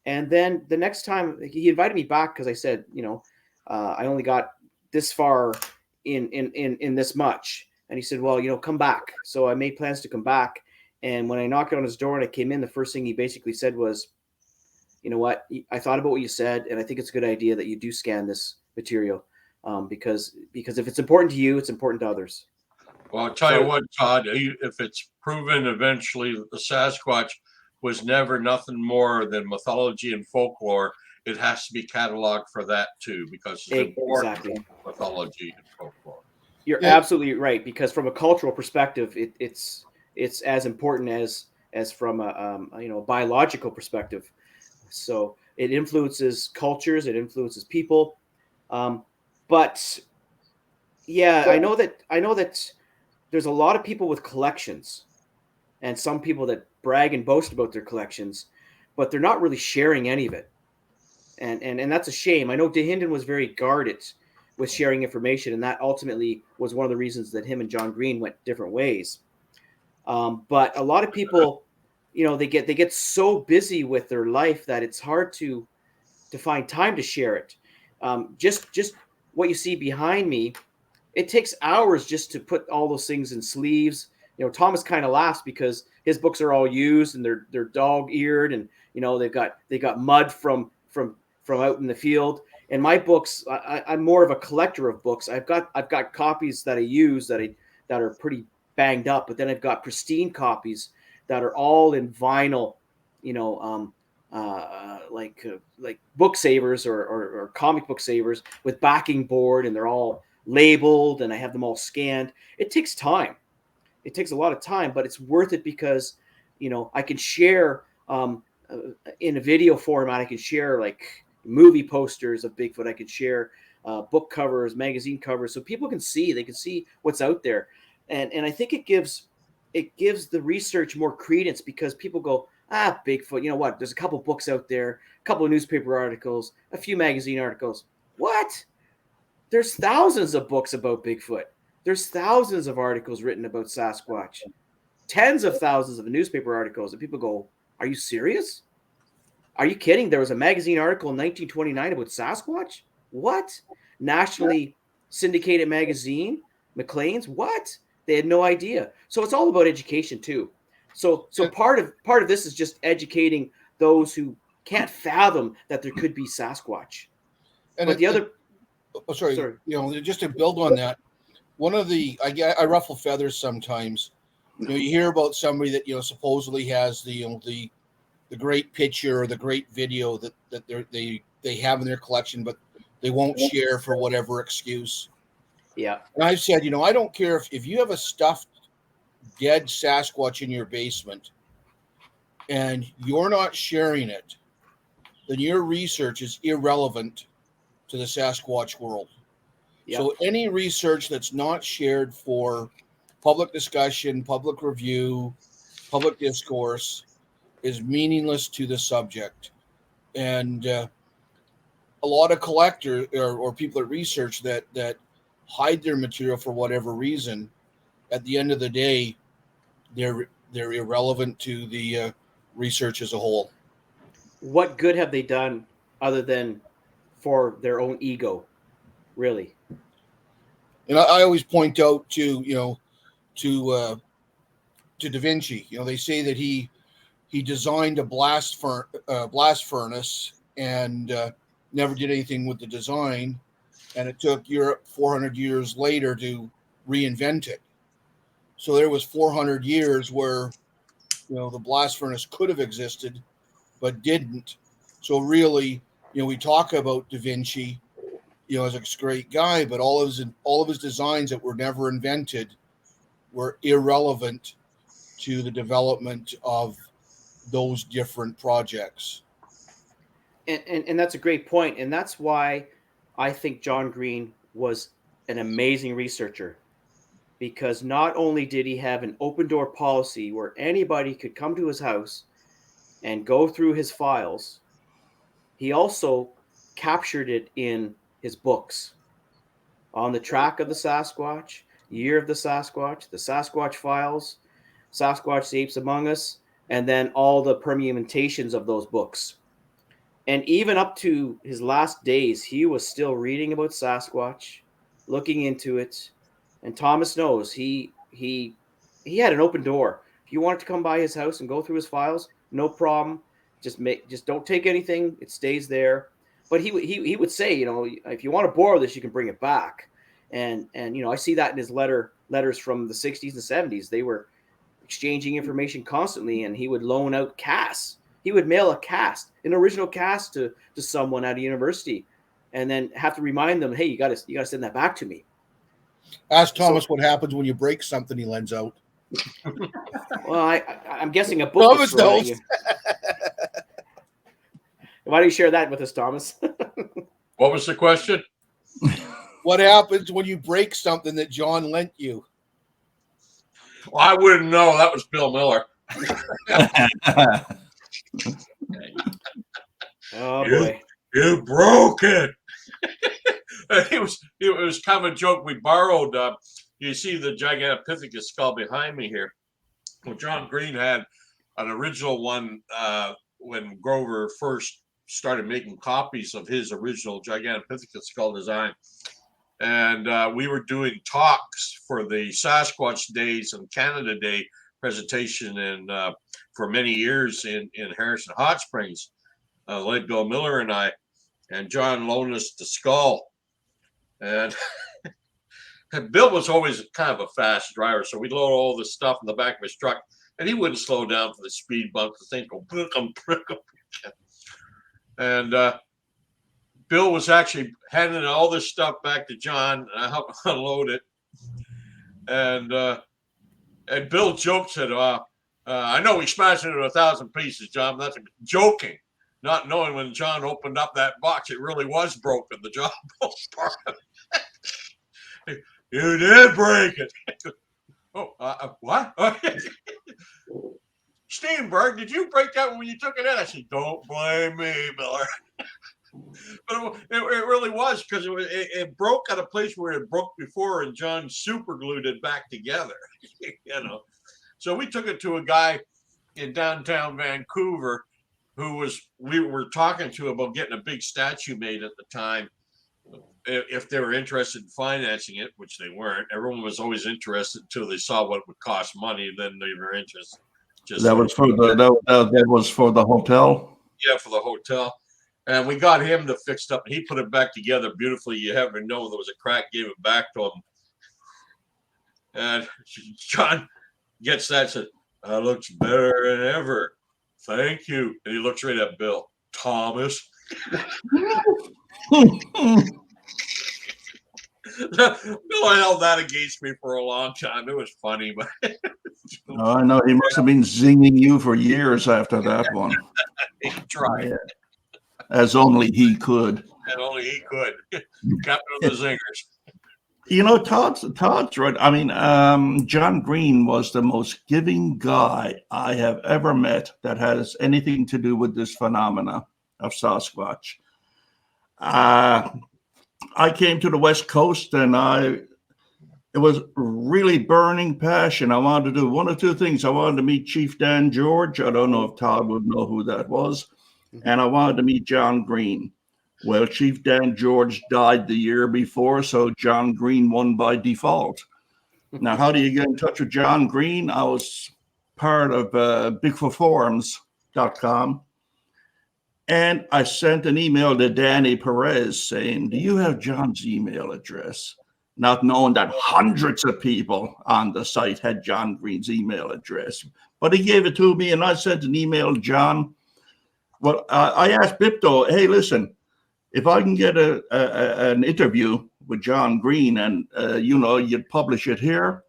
And then the next time he invited me back, because I said, I only got this far in this much. And he said, "Well, come back." So I made plans to come back. And when I knocked on his door and I came in, the first thing he basically said was, you know what, I thought about what you said, and I think it's a good idea that you do scan this material, because if it's important to you, it's important to others. Well, I'll tell you what, Todd, if it's proven eventually that the Sasquatch was never nothing more than mythology and folklore, it has to be cataloged for that too, because it's important Exactly. mythology and folklore. You're absolutely right, because from a cultural perspective, it's as important as from a biological perspective. So it influences cultures, it influences people, but yeah, I know that there's a lot of people with collections, and some people that brag and boast about their collections, but they're not really sharing any of it, and that's a shame. I know DeHinden was very guarded with sharing information, and that ultimately was one of the reasons that him and John Green went different ways. But a lot of people, they get so busy with their life that it's hard to find time to share it. Just what you see behind me, it takes hours just to put all those things in sleeves. Thomas kind of laughs because his books are all used and they're dog-eared, and they got mud from out in the field. And my books, I'm more of a collector of books. I've got copies that I use that are pretty banged up, but then I've got pristine copies that are all in vinyl, like book savers or comic book savers with backing board, and they're all labeled, and I have them all scanned. It takes time. It takes a lot of time, but it's worth it because, I can share in a video format. I can share like movie posters of Bigfoot. I can share book covers, magazine covers, so people can see. They can see what's out there, and I think it gives the research more credence, because people go, Bigfoot. You know what? There's a couple books out there, a couple of newspaper articles, a few magazine articles. What? There's thousands of books about Bigfoot. There's thousands of articles written about Sasquatch, tens of thousands of newspaper articles, and people go, are you serious? Are you kidding? There was a magazine article in 1929 about Sasquatch? What? Nationally syndicated magazine, Maclean's? What? They had no idea. So it's all about education too. So part of this is just educating those who can't fathom that there could be Sasquatch. But the other... sorry. Just to build on that, one of the I ruffle feathers sometimes. You hear about somebody that supposedly has the great picture or the great video that they have in their collection, but they won't share for whatever excuse. Yeah. And I've said, I don't care if you have a stuffed dead Sasquatch in your basement and you're not sharing it, then your research is irrelevant to the Sasquatch world. Yep. So any research that's not shared for public discussion, public review, public discourse is meaningless to the subject. And a lot of collectors or people that research that hide their material for whatever reason, at the end of the day, they're irrelevant to the research as a whole. What good have they done other than for their own ego, really? And I always point out to Da Vinci. They say that he designed a blast furnace and never did anything with the design, and it took Europe 400 years later to reinvent it. So there was 400 years where the blast furnace could have existed but didn't. So really, we talk about Da Vinci, as a great guy, but all of his designs that were never invented were irrelevant to the development of those different projects. And that's a great point. And that's why I think John Green was an amazing researcher, because not only did he have an open door policy where anybody could come to his house and go through his files, he also captured it in his books. On the Track of the Sasquatch, Year of the Sasquatch Files, Sasquatch the Apes Among Us, and then all the permutations of those books. And even up to his last days, he was still reading about Sasquatch, looking into it. And Thomas knows he had an open door. If you wanted to come by his house and go through his files, no problem. just don't take anything. It stays there. But he would say, you know, if you want to borrow this, you can bring it back. And you know, I see that in his letters from the 60s and 70s. They were exchanging information constantly, and he would loan out casts. He would mail a cast, an original cast to someone at a university, and then have to remind them, hey, you gotta send that back to me. Ask Thomas what happens when you break something he lends out. Well, I'm guessing a book. Thomas knows. Why do you share that with us, Thomas? What was the question? What happens when you break something that John lent you? Well, I wouldn't know. That was Bill Miller. Oh boy, you broke it. it was kind of a joke. We borrowed. You see the Gigantopithecus skull behind me here. Well, John Green had an original one when Grover first started making copies of his original Gigantopithecus skull design. And we were doing talks for the Sasquatch Days and Canada Day presentation for many years in Harrison Hot Springs. Late Bill Miller and I, and John loaned us the skull. And Bill was always kind of a fast driver, so we'd load all this stuff in the back of his truck, and he wouldn't slow down for the speed bump. The thing go and Bill was actually handing all this stuff back to John, and I helped unload it. And Bill joked, said, I know we smashed it into 1,000 pieces, John. That's joking, not knowing when John opened up that box, it really was broken. The jawbone part. You did break it. What? Steenburg, did you break that when you took it in? I said, don't blame me, Miller. But it really was, because it broke at a place where it broke before, and John super glued it back together. You know, so we took it to a guy in downtown Vancouver we were talking to about getting a big statue made at the time, if they were interested in financing it, which they weren't. Everyone was always interested until they saw what it would cost money, then they were interested. That was for the hotel. Yeah, for the hotel. And we got him to fixed up. He put it back together beautifully. You never know there was a crack, gave it back to him. And John gets that, said, that looks better than ever. Thank you. And he looks right at Bill. Thomas. Bill held that against me for a long time. It was funny, but I know he must have been zinging you for years after that one. He tried. Yeah. As only he could. And only he could. Captain of the Zingers. You know, Todd's right. I mean, John Green was the most giving guy I have ever met that has anything to do with this phenomena of Sasquatch. I came to the West Coast, and it was really burning passion. I wanted to do one or two things. I wanted to meet Chief Dan George. I don't know if Todd would know who that was. And I wanted to meet John Green. Well, Chief Dan George died the year before, so John Green won by default. Now, how do you get in touch with John Green? I was part of BigfootForums.com, and I sent an email to Danny Perez saying, do you have John's email address? Not knowing that hundreds of people on the site had John Green's email address. But he gave it to me, and I sent an email to John. Well, I asked Bipto, hey, listen, if I can get an interview with John Green and, you'd publish it here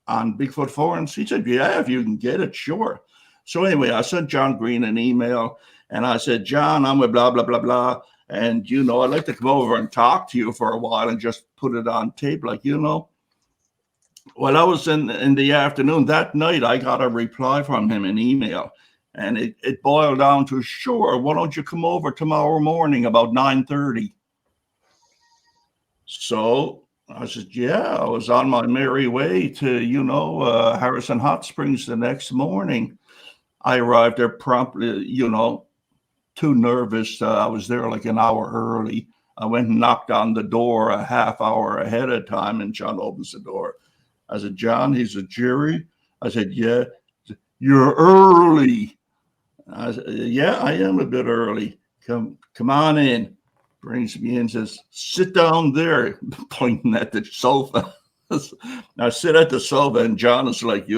on Bigfoot Forums. He said, yeah, if you can get it, sure. So anyway, I sent John Green an email, and I said, John, I'm with blah, blah, blah, blah. And, I'd like to come over and talk to you for a while and just put it on tape, Well, I was in the afternoon. That night, I got a reply from him, an email. And it boiled down to, sure, why don't you come over tomorrow morning about 9:30? So I said, yeah, I was on my merry way to, Harrison Hot Springs the next morning. I arrived there promptly, too nervous. I was there like an hour early. I went and knocked on the door a half hour ahead of time, and John opens the door. I said, John? He said, Gerry? I said, yeah. You're early. I said, yeah, I am a bit early. Come on in. Brings me in, says, sit down there, pointing at the sofa. I sit at the sofa, and John is like,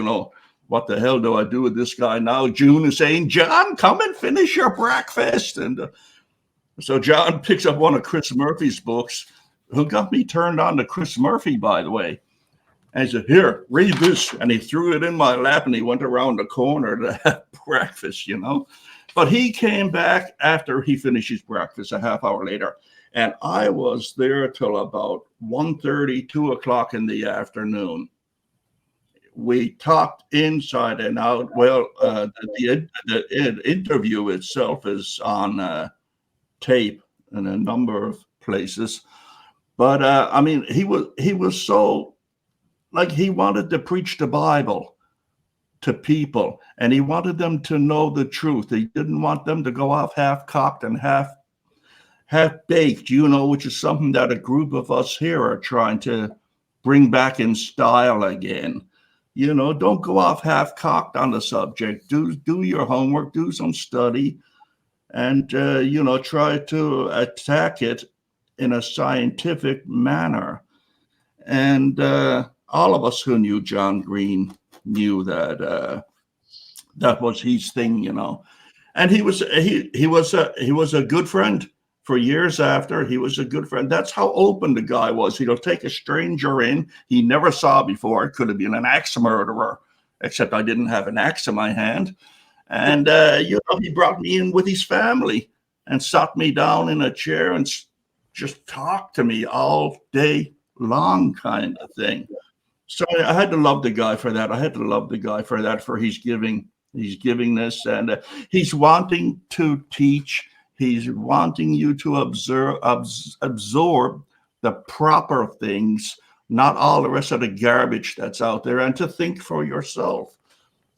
what the hell do I do with this guy now? June is saying, John, come and finish your breakfast. And so John picks up one of Chris Murphy's books, who got me turned on to Chris Murphy, by the way. And he said, here, read this. And he threw it in my lap, and he went around the corner to have breakfast, But he came back after he finished his breakfast a half hour later. And I was there till about 1:30, 2 o'clock in the afternoon. We talked inside and out. Well, the interview itself is on tape in a number of places. But I mean, he was so, like, he wanted to preach the Bible to people, and he wanted them to know the truth. He didn't want them to go off half-cocked and half-baked, which is something that a group of us here are trying to bring back in style again. Don't go off half-cocked on the subject. Do your homework, do some study, and, try to attack it in a scientific manner. And all of us who knew John Green knew that that was his thing, And he was a good friend for years after. He was a good friend. That's how open the guy was. He'll take a stranger in he never saw before. It could have been an axe murderer, except I didn't have an axe in my hand. And he brought me in with his family and sat me down in a chair and just talked to me all day long, kind of thing. So I had to love the guy for that. I had to love the guy for that, for his givingness, and he's wanting to teach. He's wanting you to absorb the proper things, not all the rest of the garbage that's out there, and to think for yourself.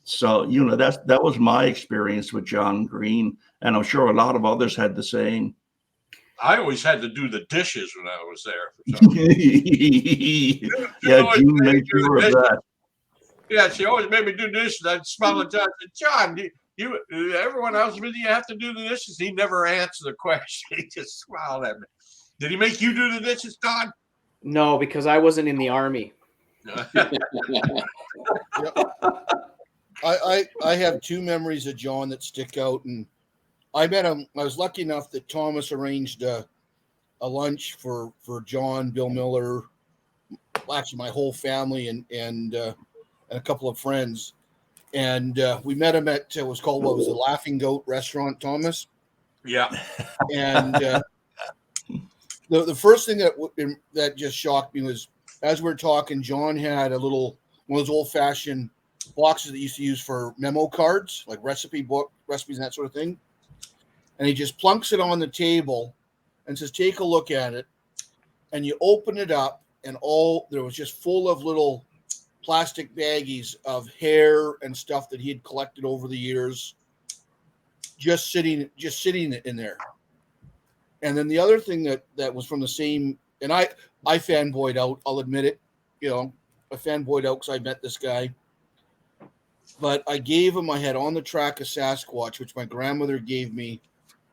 So, that was my experience with John Green, and I'm sure a lot of others had the same. I always had to do the dishes when I was there. Yeah, June made sure of that. Yeah, she always made me do dishes. I'd smile at John. John, you everyone else with you have to do the dishes. He never answered the question. He just smiled at me. Did he make you do the dishes, Todd? No, because I wasn't in the army. I have two memories of John that stick out, and I met him. I was lucky enough that Thomas arranged a lunch for John, Bill Miller, actually my whole family, and a couple of friends. And we met him at what was the Laughing Goat restaurant, Thomas. Yeah. And the first thing that just shocked me was, as we're talking, John had one of those old-fashioned boxes that used to use for memo cards, like recipes and that sort of thing. And he just plunks it on the table and says, take a look at it. And you open it up, and there was just full of little plastic baggies of hair and stuff that he had collected over the years, just sitting in there. And then the other thing that was from the same, and I fanboyed out, I'll admit it, I fanboyed out because I met this guy. But I had on the track a Sasquatch, which my grandmother gave me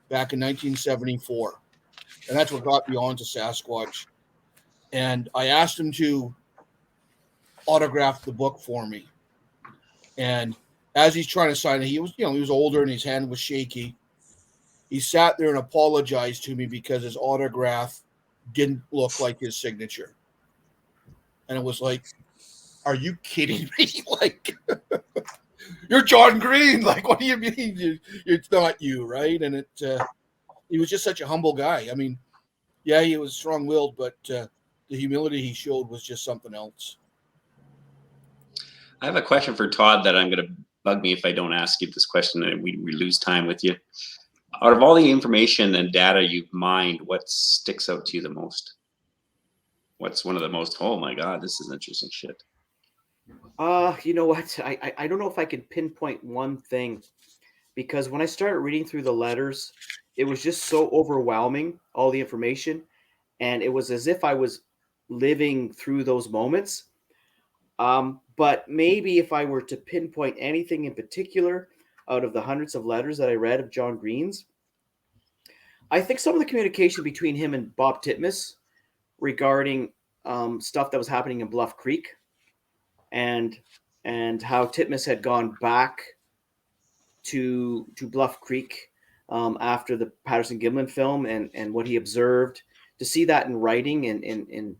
back in 1974. And that's what got me onto Sasquatch. And I asked him to autograph the book for me. And as he's trying to sign it, he was older and his hand was shaky. He sat there and apologized to me because his autograph didn't look like his signature. And it was like, are you kidding me? Like, you're John Green. Like, what do you mean? It's not you, right? And he was just such a humble guy. I mean, yeah, he was strong-willed, but the humility he showed was just something else. I have a question for Todd that I'm going to bug me if I don't ask you this question, and we lose time with you. Out of all the information and data you've mined, what sticks out to you the most? What's one of the most, oh my God, this is interesting shit? You know what? I don't know if I can pinpoint one thing, because when I started reading through the letters, it was just so overwhelming, all the information. And it was as if I was living through those moments. But maybe if I were to pinpoint anything in particular, out of the hundreds of letters that I read of John Green's. I think some of the communication between him and Bob Titmus regarding stuff that was happening in Bluff Creek and how Titmus had gone back to Bluff Creek after the Patterson-Gimlin film and what he observed, to see that in writing and in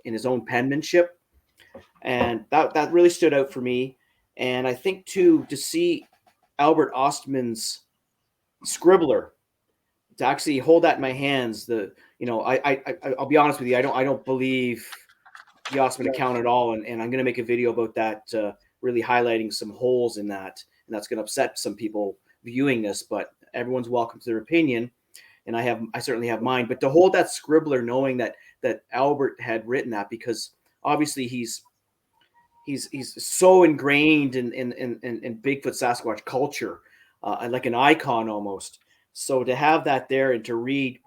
his own penmanship. And that really stood out for me. And I think too, to see Albert Ostman's scribbler, to actually hold that in my hands, I'll be honest with you, I don't believe the Ostman account at all, and I'm going to make a video about that, really highlighting some holes in that, and that's going to upset some people viewing this. But everyone's welcome to their opinion, and I certainly have mine. But to hold that scribbler, knowing that Albert had written that, because obviously he's so ingrained in Bigfoot Sasquatch culture, like an icon almost. So to have that there and to read,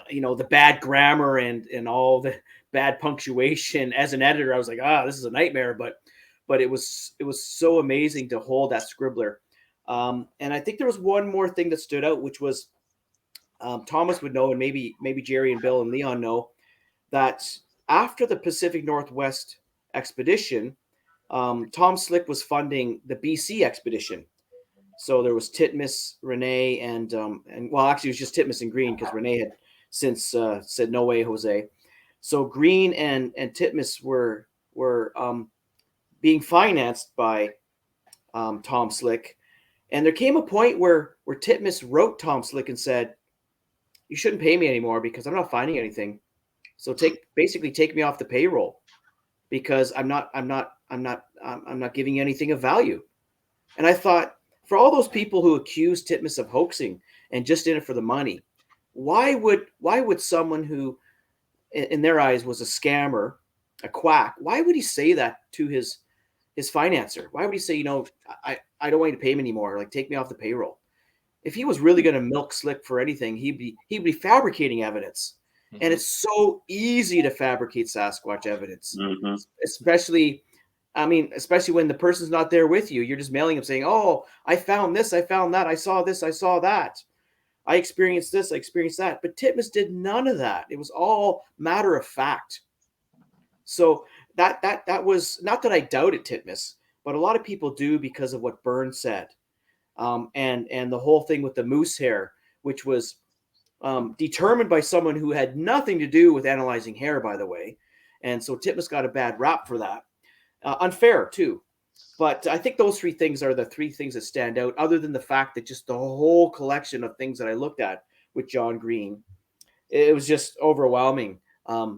the bad grammar and all the bad punctuation as an editor, I was like, this is a nightmare. But it was so amazing to hold that scribbler. And I think there was one more thing that stood out, which was Thomas would know, and maybe Gerry and Bill and Leon know, that after the Pacific Northwest expedition, Tom Slick was funding the BC expedition. So there was Titmus, Renee, and well, actually it was just Titmus and Green, because Renee had since said no way, Jose. So Green and Titmus were being financed by Tom Slick, and there came a point where Titmus wrote Tom Slick and said, "You shouldn't pay me anymore because I'm not finding anything. So take me off the payroll, because I'm not giving you anything of value." And I thought, for all those people who accused Titmus of hoaxing and just in it for the money, why would someone who, in their eyes, was a scammer, a quack, why would he say that to his financer? Why would he say, I don't want you to pay him anymore, like take me off the payroll? If he was really going to milk Slick for anything, he'd be fabricating evidence. Mm-hmm. And it's so easy to fabricate Sasquatch evidence, mm-hmm. especially when the person's not there with you. You're just mailing them saying, "Oh, I found this, I found that, I saw this, I saw that. I experienced this, I experienced that." But Titmus did none of that. It was all matter of fact. So that was, not that I doubted Titmus, but a lot of people do because of what Burns said. And the whole thing with the moose hair, which was determined by someone who had nothing to do with analyzing hair, by the way. And so Titmus got a bad rap for that. Unfair too. But I think those three things are the three things that stand out, other than the fact that just the whole collection of things that I looked at with John Green, it was just overwhelming.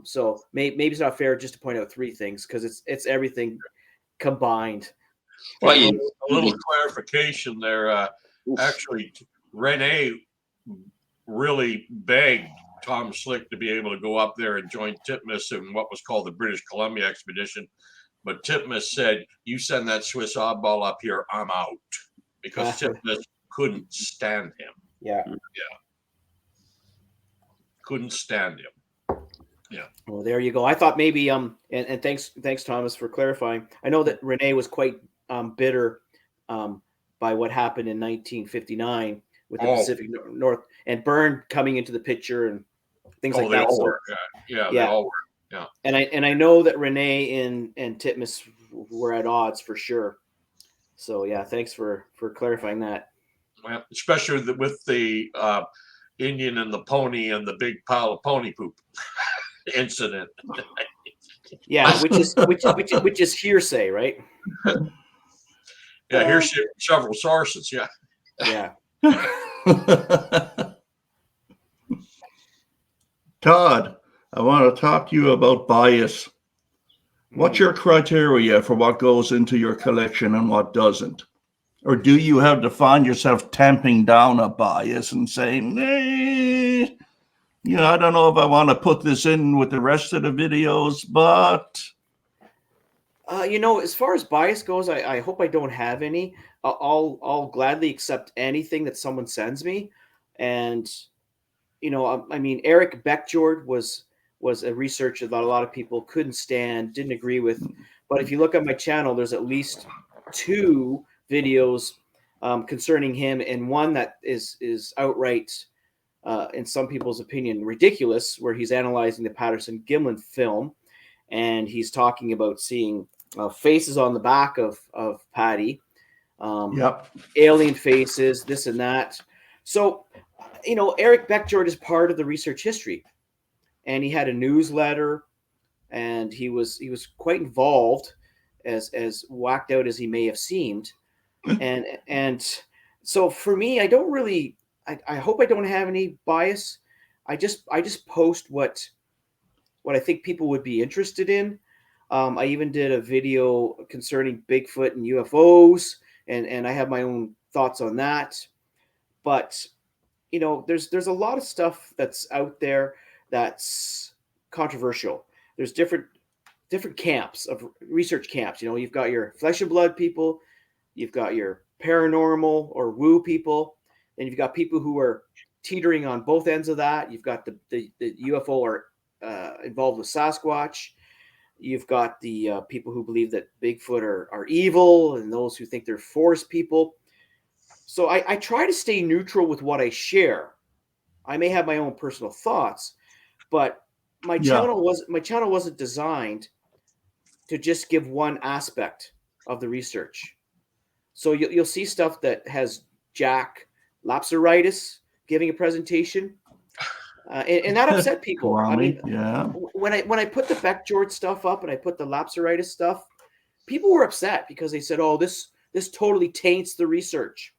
So maybe it's not fair just to point out three things, because it's everything combined. Well, a little clarification there. Actually, Renee really begged Tom Slick to be able to go up there and join Titmus in what was called the British Columbia expedition. But Titmus said, "You send that Swiss oddball up here, I'm out," because Titmus couldn't stand him. Yeah. Couldn't stand him. Yeah. Well, there you go. I thought maybe and thanks Thomas for clarifying. I know that Renee was quite bitter by what happened in 1959 with the Pacific North and Byrne coming into the picture and things like that. They all were. Yeah. And I know that Renee and Titmus were at odds for sure. So yeah, thanks for clarifying that. Well, especially with the Indian and the pony and the big pile of pony poop incident. Yeah, which is hearsay, right? Yeah, hearsay from several sources. Yeah. Yeah. Todd, I want to talk to you about bias. What's your criteria for what goes into your collection and what doesn't? Or do you have to find yourself tamping down a bias and saying, I don't know if I want to put this in with the rest of the videos, but... as far as bias goes, I hope I don't have any. I'll gladly accept anything that someone sends me. And, Eric Beckjord was a researcher that a lot of people couldn't stand, didn't agree with. But if you look at my channel, there's at least 2 videos concerning him, and one that is outright, in some people's opinion, ridiculous, where he's analyzing the Patterson-Gimlin film, and he's talking about seeing faces on the back of Patty, alien faces, this and that. So, Eric Beckjord is part of the research history, and he had a newsletter, and he was quite involved, as whacked out as he may have seemed. And so for me, I don't really, I hope I don't have any bias. I just post what I think people would be interested in. I even did a video concerning Bigfoot and UFOs, and I have my own thoughts on that. But, there's a lot of stuff that's out there that's controversial. There's different camps of research camps. You've got your flesh and blood people, you've got your paranormal or woo people, and you've got people who are teetering on both ends of that. You've got the UFO or involved with Sasquatch. You've got the people who believe that Bigfoot are evil, and those who think they're forest people. So I try to stay neutral with what I share. I may have my own personal thoughts, but my channel wasn't designed to just give one aspect of the research. So you'll see stuff that has Jack Lapsaritis giving a presentation, and that upset people. I mean, when I put the Beckjord stuff up and I put the Lapsaritis stuff, people were upset because they said, "Oh, this totally taints the research."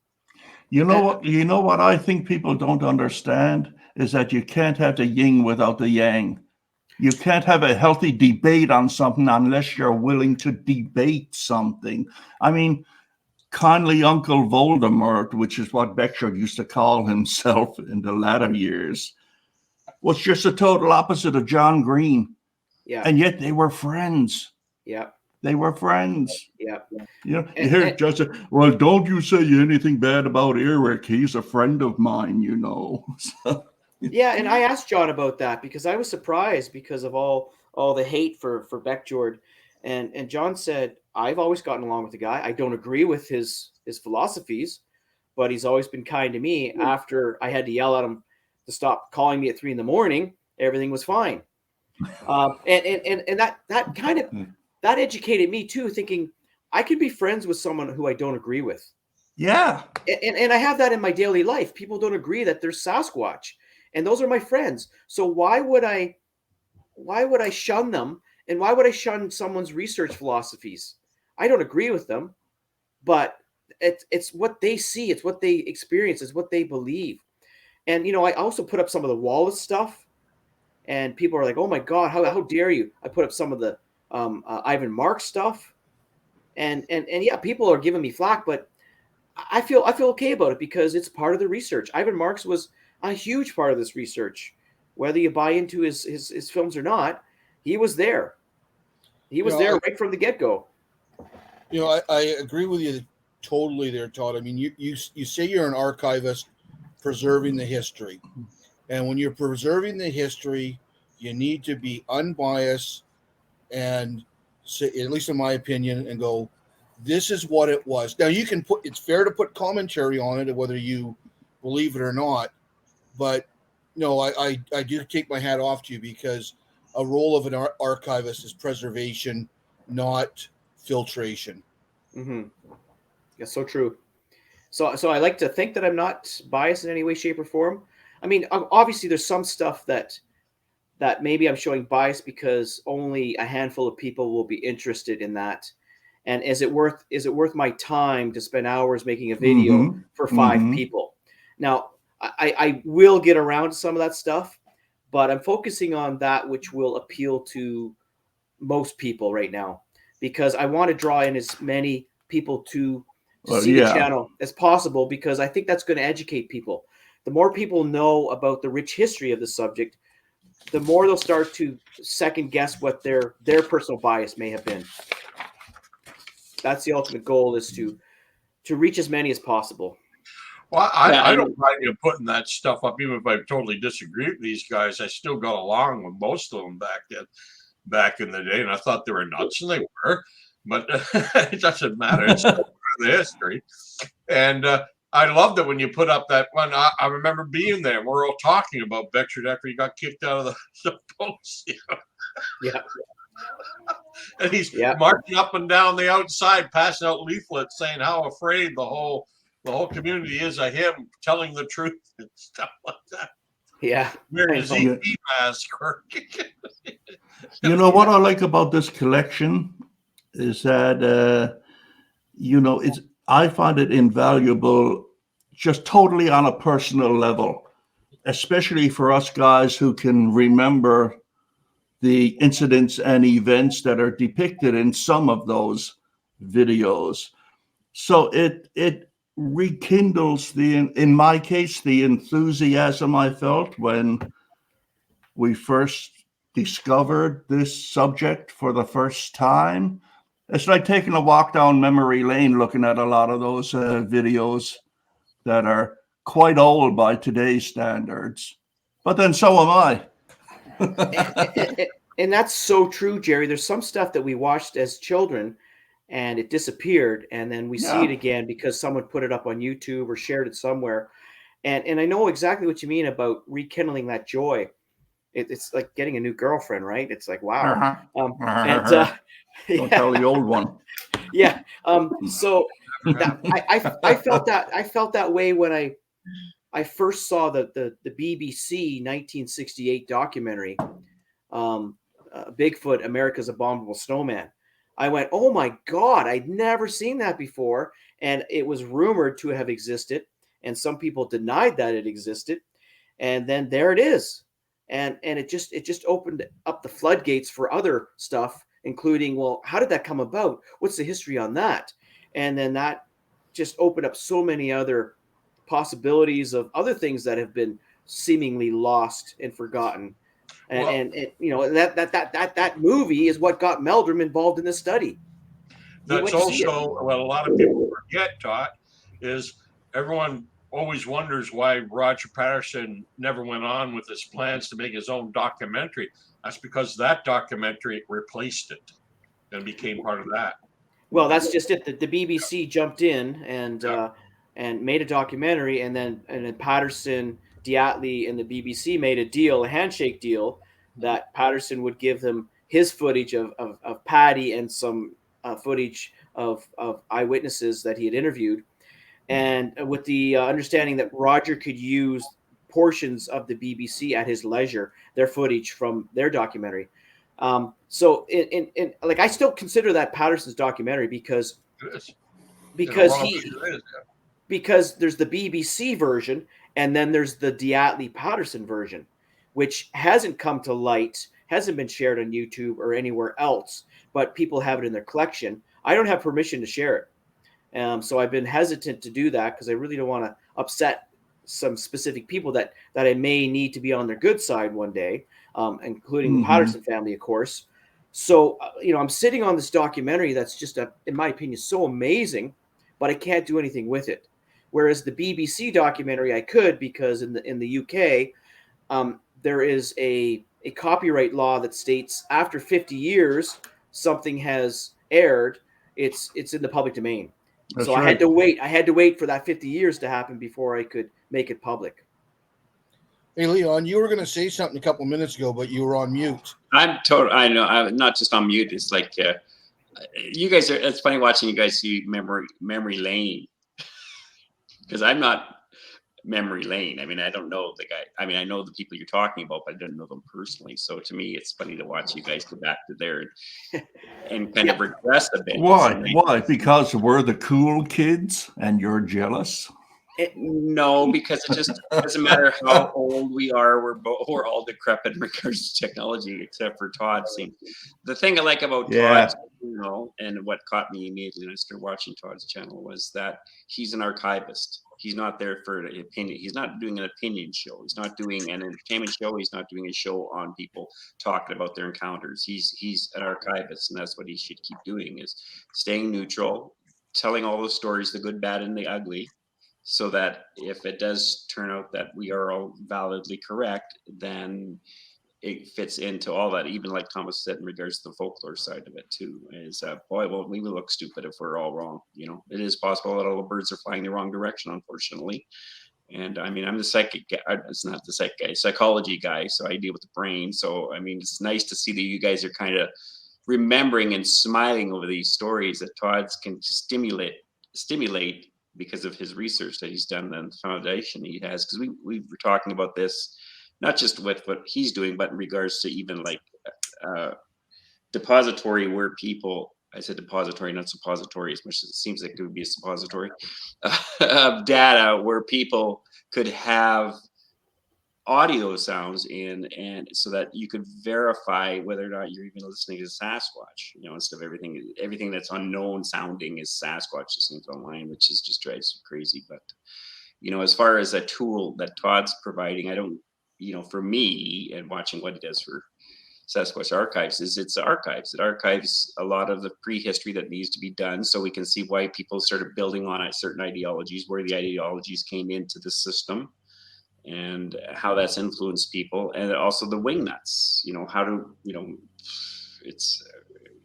You know what I think people don't understand is that you can't have the yin without the yang. You can't have a healthy debate on something unless you're willing to debate something. I mean, kindly Uncle Voldemort, which is what Beckjord used to call himself in the latter years, was just a total opposite of John Green. Yeah. And yet they were friends. Yeah. They were friends. Yeah. You hear Justin, well, don't you say anything bad about Eric. He's a friend of mine, So. Yeah, and I asked John about that because I was surprised because of all the hate for Beckjord. And John said, I've always gotten along with the guy. I don't agree with his philosophies, but he's always been kind to me. After I had to yell at him to stop calling me at 3 a.m, everything was fine. And that kind of that educated me too, thinking I could be friends with someone who I don't agree with. Yeah. And I have that in my daily life. People don't agree that there's Sasquatch, and those are my friends. So why would I shun them? And why would I shun someone's research philosophies? I don't agree with them, but it's what they see. It's what they experience. It's what they believe. And, I also put up some of the Wallace stuff, and people are like, oh my God, how dare you? I put up some of the Ivan Marks stuff, and yeah, people are giving me flack, but I feel okay about it because it's part of the research. Ivan Marks was a huge part of this research, whether you buy into his films or not. He was there. He was there right from the get-go. I agree with you totally there, Todd. I mean, you say you're an archivist preserving the history. And when you're preserving the history, you need to be unbiased and say, at least in my opinion, and go, this is what it was. Now you can it's fair to put commentary on it, whether you believe it or not. But no, I do take my hat off to you because a role of an archivist is preservation, not filtration. Mm-hmm. That's so true. So I like to think that I'm not biased in any way, shape, or form. I mean, obviously there's some stuff that maybe I'm showing bias because only a handful of people will be interested in that. And is it worth my time to spend hours making a video for 5 people? Now, I will get around to some of that stuff, but I'm focusing on that which will appeal to most people right now because I want to draw in as many people to see the channel as possible because I think that's going to educate people. The more people know about the rich history of the subject, the more they'll start to second guess what their personal bias may have been. That's the ultimate goal, is to reach as many as possible. Well, I don't mind you putting that stuff up, even if I totally disagree with these guys. I still got along with most of them back in the day, and I thought they were nuts, and they were. But it doesn't matter. It's still part of the history. And I loved it when you put up that one. I remember being there. We're all talking about Beckford after he got kicked out of the post. You know? Yeah. And he's marching up and down the outside, passing out leaflets saying how afraid the whole community is of him telling the truth and stuff like that. Yeah. Wearing his ET mask. You know what I like about this collection is that I find it invaluable, just totally on a personal level, especially for us guys who can remember the incidents and events that are depicted in some of those videos. So it rekindles in my case, the enthusiasm I felt when we first discovered this subject for the first time. It's like taking a walk down memory lane, looking at a lot of those videos that are quite old by today's standards. But then so am I. And that's so true, Gerry. There's some stuff that we watched as children and it disappeared, and then we see it again because someone put it up on YouTube or shared it somewhere. And I know exactly what you mean about rekindling that joy. It's like getting a new girlfriend, right? It's like, wow. Don't tell the old one. Yeah. So I felt that way when I first saw the BBC 1968 documentary, Bigfoot, America's Abominable Snowman. I went, oh my God, I'd never seen that before. And it was rumored to have existed. And some people denied that it existed. And then there it is. And it just opened up the floodgates for other stuff, including, well, how did that come about? What's the history on that? And then that just opened up so many other possibilities of other things that have been seemingly lost and forgotten. And that movie is what got Meldrum involved in this study. That's also what a lot of people forget, Todd, is everyone always wonders why Roger Patterson never went on with his plans to make his own documentary. That's because that documentary replaced it and became part of that. Well, that's just it. The BBC jumped in and made a documentary, and then Patterson, Diatley, and the BBC made a handshake deal, that Patterson would give them his footage of Paddy and some footage of eyewitnesses that he had interviewed, and with the understanding that Roger could use portions of the BBC at his leisure, their footage from their documentary. So I still consider that Patterson's documentary because there's the BBC version and then there's the Diatley Patterson version, which hasn't come to light, hasn't been shared on YouTube or anywhere else, but people have it in their collection. I don't have permission to share it. So I've been hesitant to do that because I really don't want to upset some specific people that I may need to be on their good side one day, including the Patterson family, of course. So, I'm sitting on this documentary that's just, in my opinion, so amazing, but I can't do anything with it. Whereas the BBC documentary, I could, because in the UK, there is a copyright law that states after 50 years, something has aired, it's in the public domain. That's so right. I had to wait for that 50 years to happen before I could make it public. Hey, Leon, you were going to say something a couple of minutes ago, but you were on mute. I know. I'm not just on mute. It's like you guys are. It's funny watching you guys see memory lane, because I'm not memory lane. I mean, I don't know the guy. I mean, I know the people you're talking about, but I don't know them personally. So to me, it's funny to watch you guys go back to there and kind of regress a bit. Why? Because we're the cool kids and you're jealous? No, because it just doesn't matter how old we are. We're all decrepit in regards to technology, except for Todd. The thing I like about Todd, and what caught me immediately when I started watching Todd's channel was that he's an archivist. He's not there for an opinion. He's not doing an opinion show. He's not doing an entertainment show. He's not doing a show on people talking about their encounters. He's an archivist, and that's what he should keep doing, is staying neutral, telling all the stories, the good, bad, and the ugly, so that if it does turn out that we are all validly correct, then it fits into all that, even like Thomas said in regards to the folklore side of it too, is boy, well, we will look stupid if we're all wrong. You know, it is possible that all the birds are flying the wrong direction, unfortunately. And I mean, I'm the psychic guy. It's not the psychic guy, psychology guy. So I deal with the brain. So I mean, it's nice to see that you guys are kind of remembering and smiling over these stories that Todd's can stimulate because of his research that he's done and the foundation he has. Because we were talking about this, not just with what he's doing, but in regards to even like depository where people, I said depository, not suppository, as much as it seems like it would be a suppository, of data where people could have audio sounds in, and so that you could verify whether or not you're even listening to Sasquatch, you know, instead of everything that's unknown sounding is Sasquatch, it seems online, which is just drives you crazy. But, you know, as far as a tool that Todd's providing, I don't, you know, for me and watching what he does for Sasquatch Archives is it archives a lot of the prehistory that needs to be done, so we can see why people started building on certain ideologies, where the ideologies came into the system, and how that's influenced people, and also the wingnuts. You know, how to, you know, it's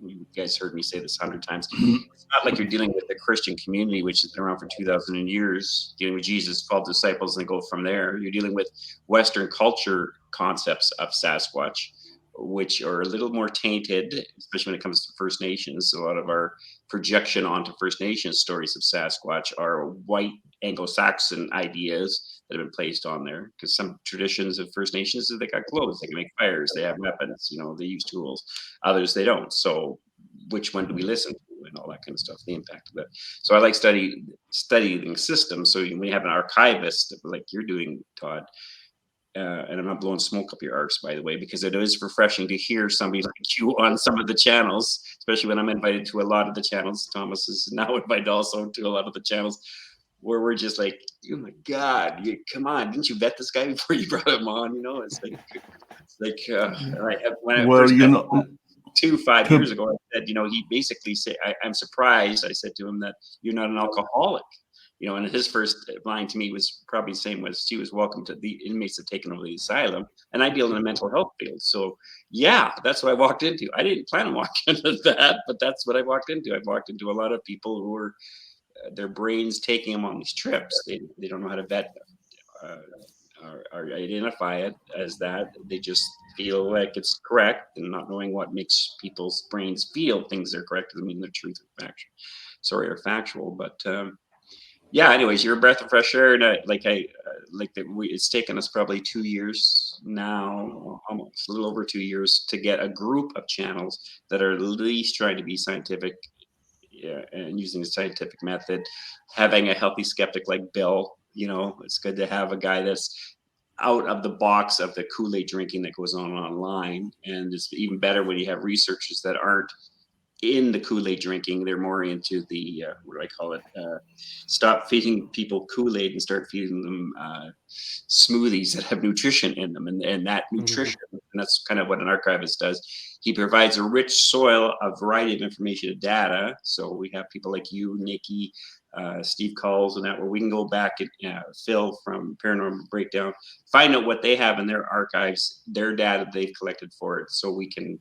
you guys heard me say this 100 times. It's not like you're dealing with the Christian community, which has been around for 2,000 years, dealing with Jesus, 12 disciples, and go from there. You're dealing with Western culture concepts of Sasquatch, which are a little more tainted, especially when it comes to First Nations. A lot of our projection onto First Nations stories of Sasquatch are white Anglo-Saxon ideas that have been placed on there, because some traditions of First Nations, they got clothes, they can make fires, they have weapons, you know, they use tools. Others, they don't. So which one do we listen to and all that kind of stuff, the impact of that. So I like studying systems. So when you have an archivist like you're doing, Todd, and I'm not blowing smoke up your arse, by the way, because it is refreshing to hear somebody like you on some of the channels, especially when I'm invited to a lot of the channels. Thomas is now invited also to a lot of the channels where we're just like, oh my God, come on, didn't you vet this guy before you brought him on? You know, it's like when I first met him 5 years ago, I said, you know, he basically said, I'm surprised. I said to him that you're not an alcoholic. You know, and his first line to me was probably the same as she was welcome to the inmates that taken over the asylum. And I deal in the mental health field. So, yeah, that's what I walked into. I didn't plan on walking into that, but that's what I walked into. I walked into a lot of people who were, their brains taking them on these trips. They don't know how to vet or identify it as that. They just feel like it's correct, and not knowing what makes people's brains feel things are correct doesn't mean they're truth or factual. But, yeah, anyways, you're a breath of fresh air, and it's taken us probably 2 years now, almost a little over 2 years, to get a group of channels that are at least trying to be scientific, and using the scientific method, having a healthy skeptic like Bill. You know, it's good to have a guy that's out of the box of the Kool-Aid drinking that goes on online, and it's even better when you have researchers that aren't in the Kool-Aid drinking. They're more into the what do I call it, stop feeding people Kool-Aid and start feeding them smoothies that have nutrition in them, and that nutrition, and that's kind of what an archivist does. He provides a rich soil, a variety of information and data. So we have people like you, Nikki, Steve Calls, and that, where we can go back and Phil from Paranormal Breakdown, find out what they have in their archives, their data they've collected for it, so we can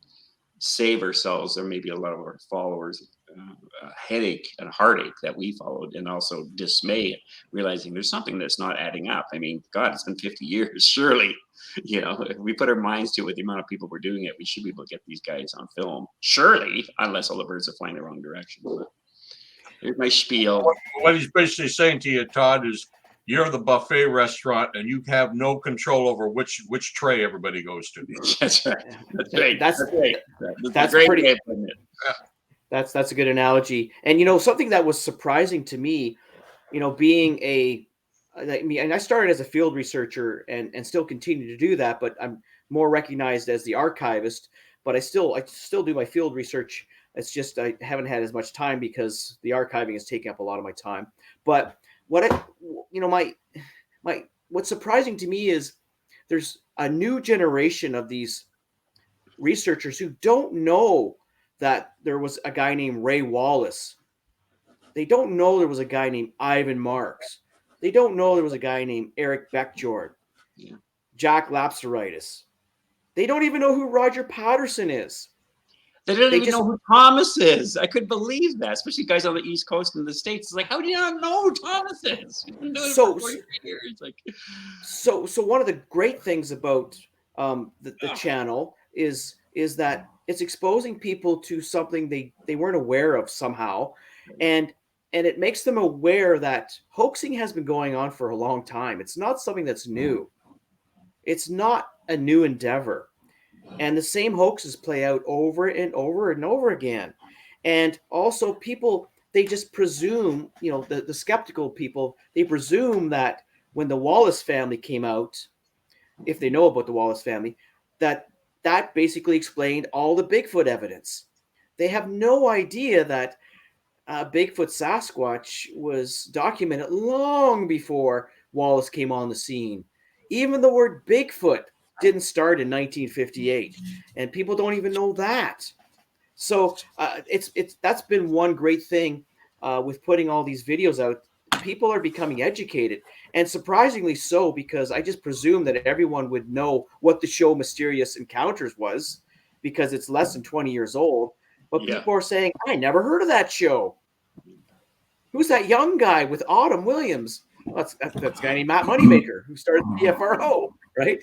save ourselves, or maybe a lot of our followers, a headache and a heartache that we followed, and also dismay, realizing there's something that's not adding up. I mean, God, it's been 50 years. Surely, you know, if we put our minds to it with the amount of people we're doing it, we should be able to get these guys on film. Surely, unless all the birds are flying the wrong direction. But here's my spiel. What he's basically saying to you, Todd, is you're the buffet restaurant, and you have no control over which tray everybody goes to. That's right. That's right. That's pretty. That's a good analogy. And you know, something that was surprising to me, you know, being and I started as a field researcher and still continue to do that, but I'm more recognized as the archivist. But I still do my field research. It's just I haven't had as much time because the archiving is taking up a lot of my time. But what's surprising to me is there's a new generation of these researchers who don't know that there was a guy named Ray Wallace. They don't know there was a guy named Ivan Marks. They don't know there was a guy named Eric Beckjord, Jack Lapseritis, They don't even know who Roger Patterson is. They don't even know who Thomas is. I couldn't believe that, especially guys on the East Coast and the States. It's like, how do you not know who Thomas is? He's been doing it for 43 years. Like, so one of the great things about the channel is that it's exposing people to something they weren't aware of somehow, and it makes them aware that hoaxing has been going on for a long time. It's not something that's new. It's not a new endeavor. And the same hoaxes play out over and over and over again. And also people, they just presume, the skeptical people, they presume that when the Wallace family came out, if they know about the Wallace family, that basically explained all the Bigfoot evidence. They have no idea that Bigfoot Sasquatch was documented long before Wallace came on the scene. Even the word Bigfoot didn't start in 1958, and people don't even know that. So that's been one great thing with putting all these videos out. People are becoming educated, and surprisingly so, because I just presumed that everyone would know what the show Mysterious Encounters was, because it's less than 20 years old. But people are saying, I never heard of that show. Who's that young guy with Autumn Williams? Well, that's a guy named Matt Moneymaker, who started the FRO, right?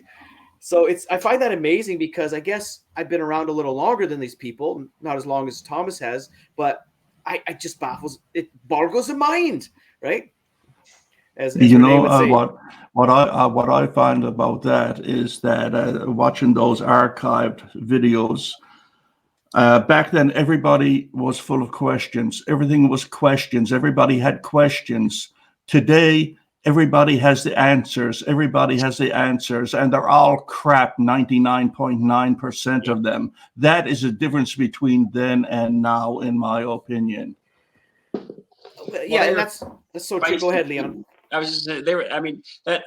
So I find that amazing, because I guess I've been around a little longer than these people, not as long as Thomas has, but I just boggles the mind, right? As Renee would say. What I find about that is that watching those archived videos, back then everybody was full of questions. Everything was questions. Everybody had questions. Today, everybody has the answers. Everybody has the answers, and they're all crap, 99.9% of them. That is the difference between then and now, in my opinion. Yeah, and that's so true. Go ahead, Leon. I was just saying, that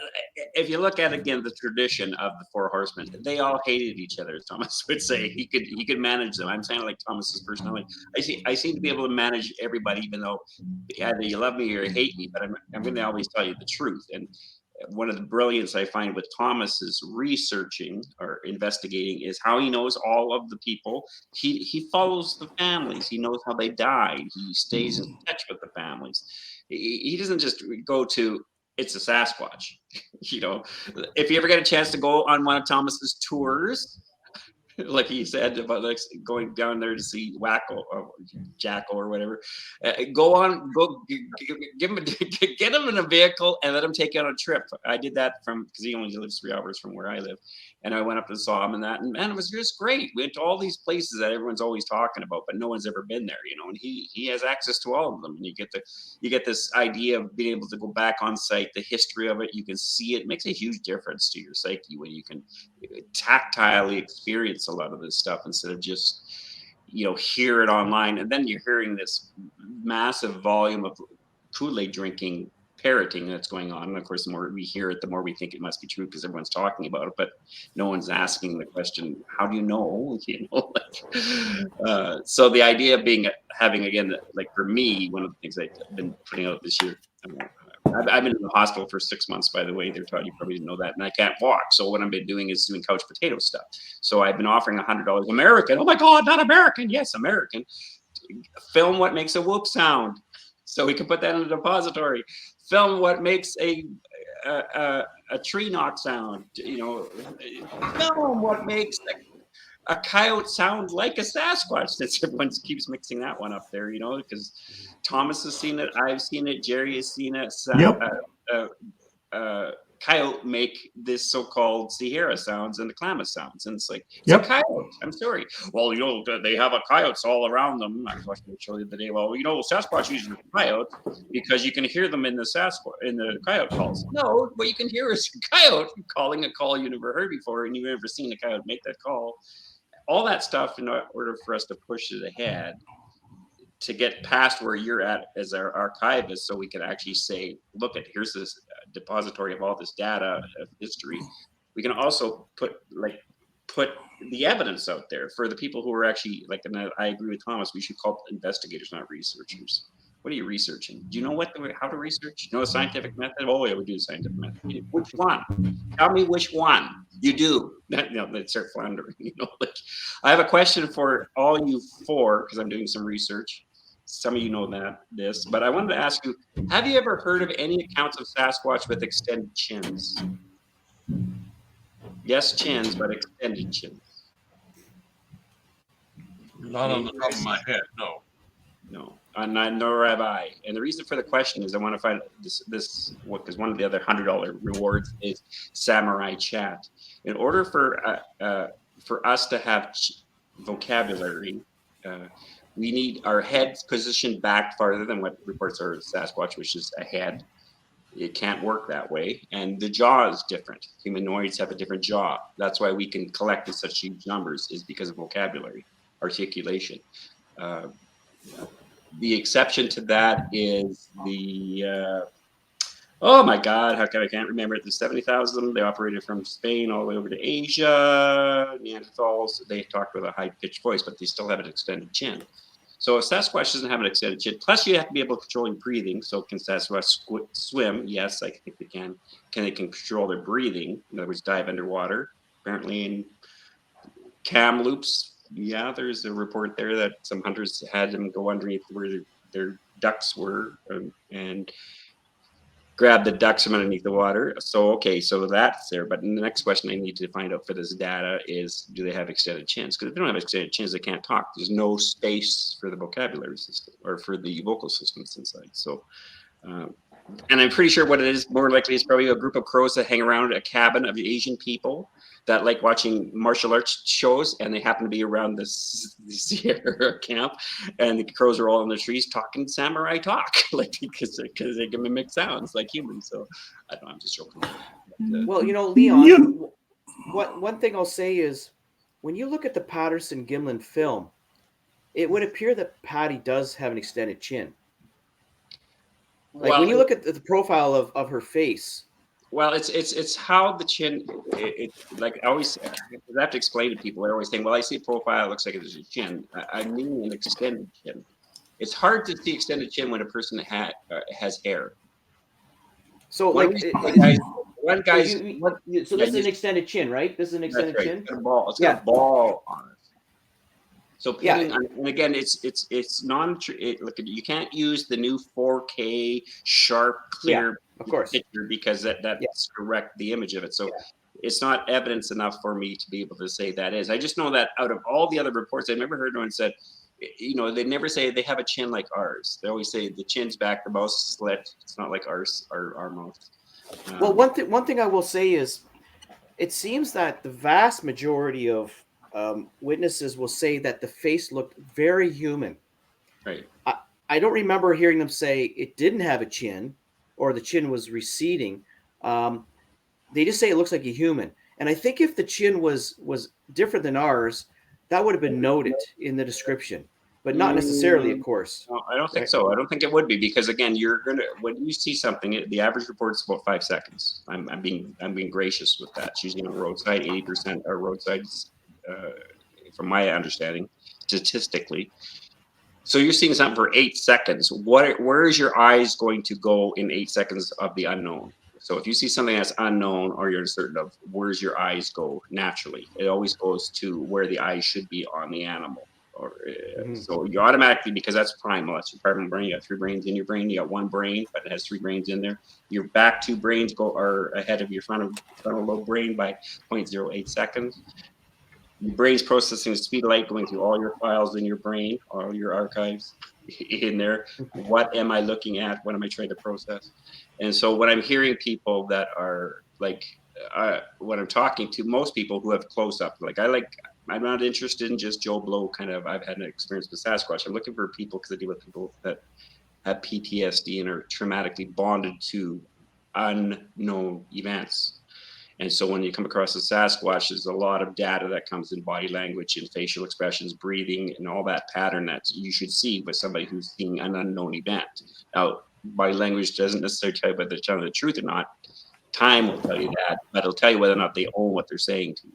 if you look at again the tradition of the Four Horsemen, they all hated each other. As Thomas would say, he could manage them. I'm saying like Thomas's personality. I seem to be able to manage everybody, even though either you love me or you hate me. But I'm going to always tell you the truth. And one of the brilliance I find with Thomas's researching or investigating is how he knows all of the people. He follows the families. He knows how they died. He stays in touch with the families. He doesn't just go to, it's a Sasquatch. If you ever get a chance to go on one of Thomas's tours, like he said about like going down there to see Wacko or Jackal or whatever, get him in a vehicle and let him take you on a trip. I did that because he only lives 3 hours from where I live, and I went up and saw him and that, and man, it was just great. We went to all these places that everyone's always talking about, but no one's ever been there, and he has access to all of them, and you get this idea of being able to go back on site, the history of it. You can see it makes a huge difference to your psyche when you can tactilely experience a lot of this stuff instead of just hear it online. And then you're hearing this massive volume of Kool-Aid drinking, parroting that's going on, and of course the more we hear it, the more we think it must be true because everyone's talking about it, but no one's asking the question, how do you know? So the idea of having again, like for me, one of the things I've been putting out this year, I've been in the hospital for 6 months, by the way. You probably didn't know that. And I can't walk. So what I've been doing is doing couch potato stuff. So I've been offering $100 American. Oh my God, not American. Yes, American. Film what makes a whoop sound. So we can put that in a depository. Film what makes a tree knock sound. Film what makes a coyote sound like a Sasquatch. Since everyone keeps mixing that one up there, because Thomas has seen it, I've seen it, Gerry has seen it. Coyote make this so-called Sierra sounds and the Klamath sounds, and it's like it's a coyote. I'm sorry. Well, they have a coyotes all around them. I was watching the show the other day. Well, Sasquatch uses a coyote because you can hear them in the coyote calls. No, what you can hear is a coyote calling a call you never heard before, and you've never seen a coyote make that call. All that stuff in order for us to push it ahead, to get past where you're at as our archivist, so we can actually say, look, here's this depository of all this data of history. We can also put the evidence out there for the people who are actually and I agree with Thomas, we should call investigators, not researchers. What are you researching? Do you know how to research? You know a scientific method? Oh, yeah, we do a scientific method. Which one? Tell me which one you do. They start floundering. I have a question for all you four, because I'm doing some research. Some of you know this, but I wanted to ask you, have you ever heard of any accounts of Sasquatch with extended chins? Yes, chins, but extended chins. Not on the top of my head, no. No, nor have I. And the reason for the question is I want to find this because one of the other $100 rewards is Samurai Chat. In order for us to have vocabulary, we need our heads positioned back farther than what reports are Sasquatch, which is a head. It can't work that way. And the jaw is different. Humanoids have a different jaw. That's why we can collect in such huge numbers, is because of vocabulary, articulation. The exception to that is the oh my God, I can't remember it. The 70,000. They operated from Spain all the way over to Asia. Neanderthals, they talked with a high-pitched voice, but they still have an extended chin. So if Sasquatch doesn't have an extended chin, plus you have to be able to control your breathing. So can Sasquatch swim? Yes, I think they can. They can control their breathing? In other words, dive underwater. Apparently in Kamloops. Yeah, there's a report there that some hunters had them go underneath where their ducks were and grab the ducks from underneath the water. So that's there. But the next question I need to find out for this data is, do they have extended chins? Because if they don't have extended chins, they can't talk. There's no space for the vocabulary system or for the vocal systems inside. So, and I'm pretty sure what it is more likely is probably a group of crows that hang around a cabin of Asian people that like watching martial arts shows, and they happen to be around this Sierra camp, and the crows are all in the trees talking samurai talk, because they can mimic sounds like humans. So I don't know, I'm just joking. Well, Leon, one thing I'll say is, when you look at the Patterson-Gimlin film, it would appear that Patty does have an extended chin. When you look at the profile of her face. Well, it's how the chin. Like I always, I have to explain to people. They're always saying, "Well, I see a profile. It looks like there's a chin." I mean an extended chin. It's hard to see extended chin when a person has hair. So, one guy's. So this is an extended chin, right? This is an extended chin. It's got a ball. It's got a ball on it. So and again, it's non. Look, you can't use the new 4K sharp, clear. Of course, picture, because that's correct the image of it. So it's not evidence enough for me to be able to say that is. I just know that out of all the other reports, I've never heard anyone said, they never say they have a chin like ours. They always say the chin's back, the mouth's slit. It's not like ours, our mouth. Well, one thing I will say is, it seems that the vast majority of witnesses will say that the face looked very human. Right. I don't remember hearing them say it didn't have a chin, or the chin was receding. They just say it looks like a human. And I think if the chin was different than ours, that would have been noted in the description, but not necessarily, of course. No, I don't think so. I don't think it would be, because again, when you see something, the average report is about 5 seconds. I'm being gracious with that. It's usually on the roadside. 80% are roadsides, from my understanding, statistically. So you're seeing something for 8 seconds. Where is your eyes going to go in 8 seconds of the unknown? So if you see something that's unknown, or you're uncertain of, where's your eyes go naturally? It always goes to where the eyes should be on the animal. So you automatically, because that's primal, that's your primal brain. You got 3 brains in your brain. You got 1 brain, but it has 3 brains in there. Your back 2 brains are ahead of your frontal lobe brain by 0.08 seconds. Your brain's processing the speed of light, going through all your files in your brain, all your archives in there. What am I looking at? What am I trying to process? And so when I'm hearing people that are like, when I'm talking to most people who have close up, I'm not interested in just Joe Blow kind of, I've had an experience with Sasquatch. I'm looking for people, because I deal with people that have PTSD and are traumatically bonded to unknown events. And so when you come across a Sasquatch, there's a lot of data that comes in body language and facial expressions, breathing, and all that pattern that you should see with somebody who's seeing an unknown event. Now, body language doesn't necessarily tell you whether they're telling the truth or not. Time will tell you that, but it'll tell you whether or not they own what they're saying to you.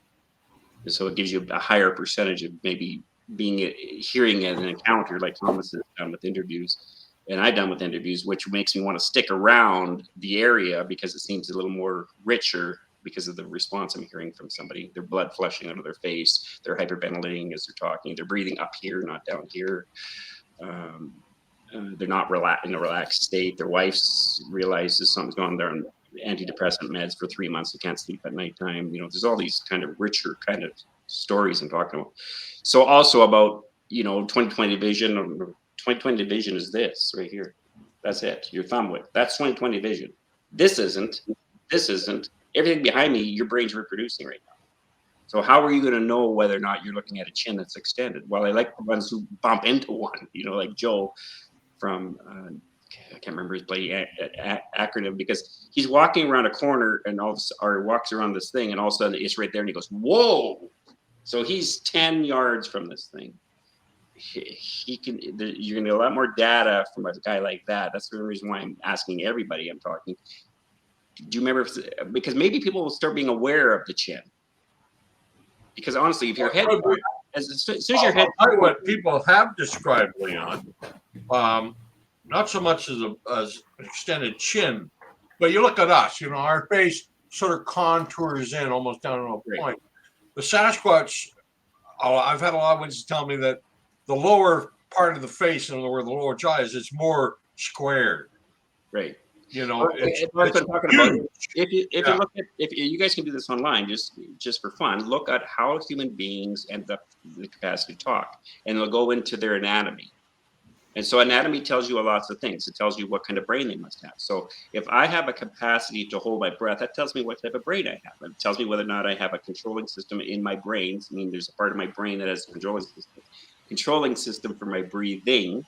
And so it gives you a higher percentage of maybe hearing an encounter, like Thomas has done with interviews, and I've done with interviews, which makes me want to stick around the area because it seems a little more richer because of the response I'm hearing from somebody. Their blood flushing out of their face, they're hyperventilating as they're talking, they're breathing up here, not down here. They're not in a relaxed state. Their wife's realizes something's going on. They're on antidepressant meds for 3 months. They can't sleep at nighttime. There's all these kind of richer kind of stories I'm talking about. So also about, 20/20 vision. 20/20 vision is this right here. That's it. Your thumb width. That's 20/20 vision. This isn't. Everything behind me, your brain's reproducing right now. So how are you going to know whether or not you're looking at a chin that's extended? Well, I like the ones who bump into one, like Joe from, I can't remember his bloody acronym, because he's walking around a corner and or walks around this thing, and all of a sudden it's right there and he goes, whoa. So he's 10 yards from this thing. You're going to get a lot more data from a guy like that. That's the reason why I'm asking everybody I'm talking. Do you remember? Because maybe people will start being aware of the chin. Because honestly, if your head, as soon as your head, I'll tell you what people have described, Leon. Not so much as an extended chin, but you look at us. Our face sort of contours in almost down to a point. The Sasquatch, I've had a lot of witnesses tell me that the lower part of the face, and where the lower jaw is, it's more squared. Right. It's what I'm talking about. If you guys can do this online, just for fun, look at how human beings end up the capacity to talk, and they'll go into their anatomy. And so anatomy tells you lots of things. It tells you what kind of brain they must have. So if I have a capacity to hold my breath, that tells me what type of brain I have. It tells me whether or not I have a controlling system in my brain. I mean, there's a part of my brain that has a controlling system for my breathing.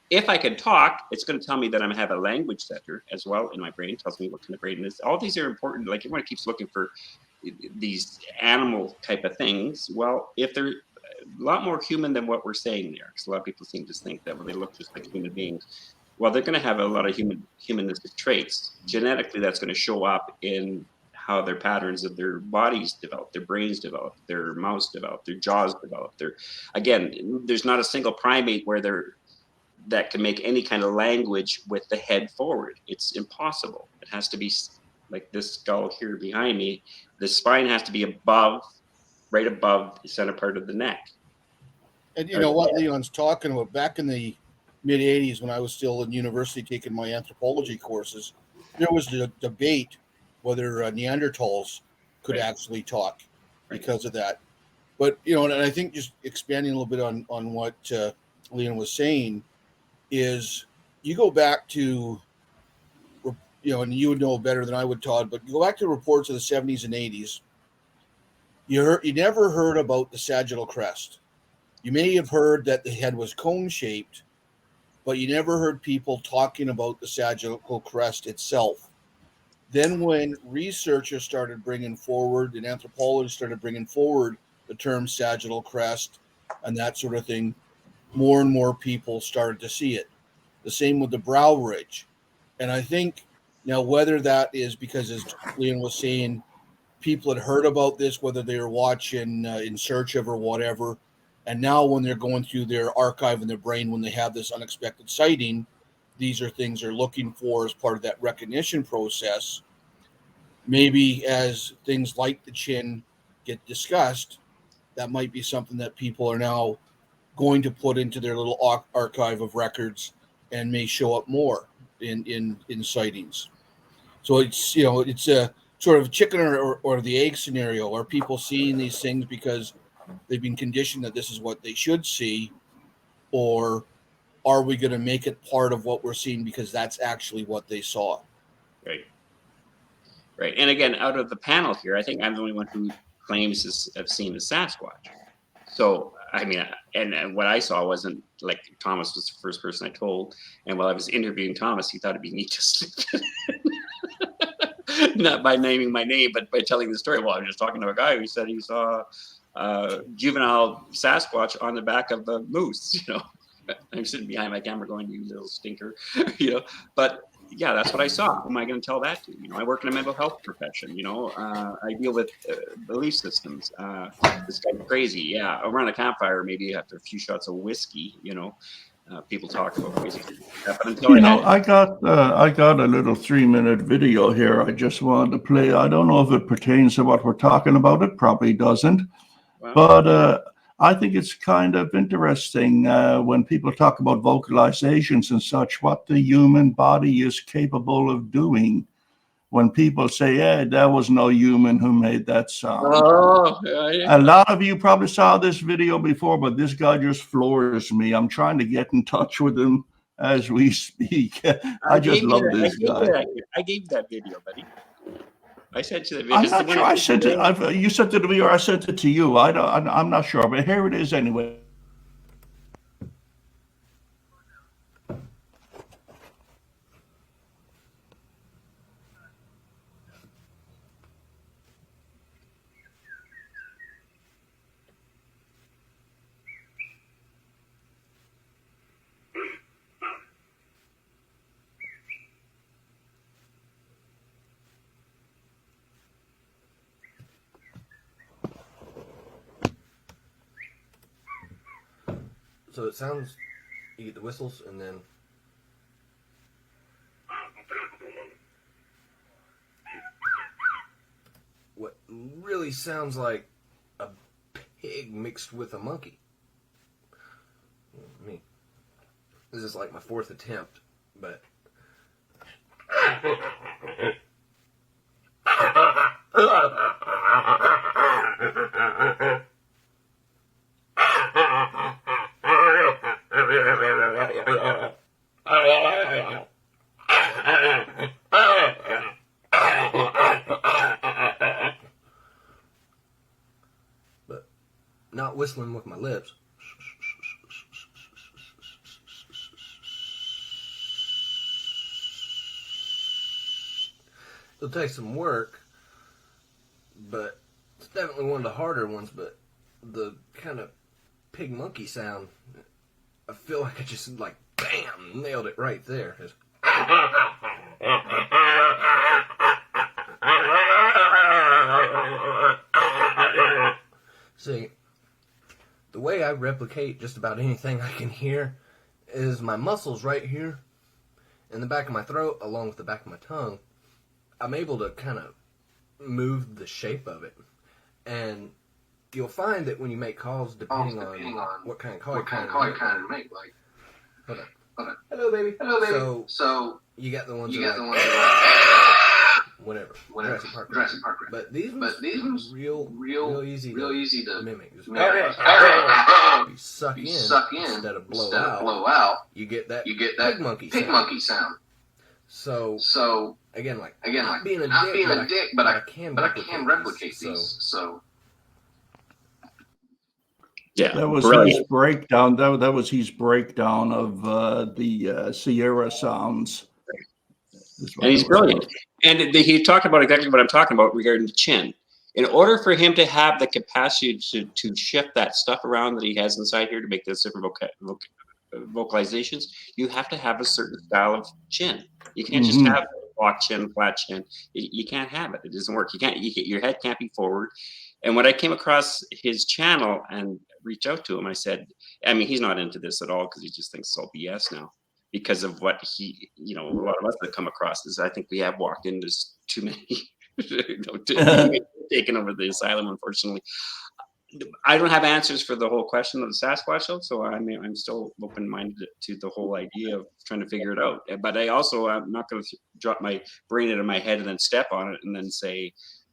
If I can talk, it's going to tell me that I have a language center as well in my brain. It tells me what kind of brain it is. All these are important. Like everyone keeps looking for these animal type of things. Well, if they're a lot more human than what we're saying there, because a lot of people seem to think that when they look just like human beings, well, they're going to have a lot of humanistic traits. Genetically, that's going to show up in how their patterns of their bodies develop, their brains develop, their mouths develop, their jaws develop. Again, there's not a single primate that can make any kind of language with the head forward. It's impossible. It has to be like this skull here behind me. The spine has to be right above the center part of the neck. And what Leon's talking about, back in the mid 80s, when I was still in university taking my anthropology courses, there was a debate whether Neanderthals could actually talk because of that. But, and I think just expanding a little bit on what Leon was saying is, you go back to, and you would know better than I would, Todd, but you go back to reports of the 70s and 80s, you never heard about the sagittal crest. You may have heard that the head was cone-shaped, but you never heard people talking about the sagittal crest itself. Then when researchers started bringing forward, and anthropologists started bringing forward the term sagittal crest and that sort of thing, more and more people started to see it. The same with the brow ridge. And I think now, whether that is because, as Leon was saying, people had heard about this, whether they were watching In Search of or whatever, and now when they're going through their archive in their brain, when they have this unexpected sighting, these are things they're looking for as part of that recognition process. Maybe as things like the chin get discussed, that might be something that people are now going to put into their little archive of records and may show up more in sightings. So it's a sort of chicken or the egg scenario. Are people seeing these things because they've been conditioned that this is what they should see, or are we going to make it part of what we're seeing because that's actually what they saw? Right. And again, out of the panel here, I think I'm the only one who claims to have seen the Sasquatch. So, I mean, and what I saw wasn't like Thomas was the first person I told. And while I was interviewing Thomas, he thought it'd be neat to slip not by naming my name, but by telling the story. Well, I was just talking to a guy who said he saw juvenile Sasquatch on the back of a moose. I'm sitting behind my camera going, "You little stinker," But yeah, that's what I saw. Who am I going to tell that to? I work in a mental health profession. I deal with belief systems. This guy's crazy. Yeah, around a campfire, maybe after a few shots of whiskey. people talk about crazy things like that. But until I got a little 3-minute video here. I just wanted to play. I don't know if it pertains to what we're talking about. It probably doesn't, but I think it's kind of interesting when people talk about vocalizations and such, what the human body is capable of doing. When people say, "Yeah, there was no human who made that sound." A lot of you probably saw this video before, but this guy just floors me. I'm trying to get in touch with him as we speak. I just love this guy. I gave that video, buddy. I sent you that I'm video. not sure I sent it. You sent it to me, or I sent it to you. I'm not sure, but here it is anyway. So it sounds, you get the whistles and then what really sounds like a pig mixed with a monkey. I mean, this is like my 4th attempt, but not whistling with my lips. It'll take some work, but it's definitely one of the harder ones, but the kind of pig monkey sound, I feel like I just like bam, nailed it right there. See, the way I replicate just about anything I can hear is my muscles right here in the back of my throat along with the back of my tongue. I'm able to kind of move the shape of it. And you'll find that when you make calls, depending on what kind of call you're trying to make, like, hold on. Hello, baby. So you got the ones that like, whatever. Jurassic Park. But these ones real easy to mimic. Just you suck in instead of blow out. You get that pig monkey sound. So again, not being a dick, but I can replicate these. So yeah, that was his breakdown. That was his breakdown of the Sierra sounds. And he's brilliant. And he talked about exactly what I'm talking about regarding the chin. In order for him to have the capacity to shift that stuff around that he has inside here to make those different vocalizations, you have to have a certain style of chin. You can't just have walk chin, flat chin. You can't have it. It doesn't work. Your head can't be forward. And when I came across his channel and reached out to him, I said, I mean, he's not into this at all because he just thinks it's all BS now. Because of what he, a lot of us that come across is, I think we have walked into too many, taken over the asylum, unfortunately. I don't have answers for the whole question of the Sasquatch show, so I'm still open-minded to the whole idea of trying to figure it out. But I'm not going to drop my brain into my head and then step on it and then say,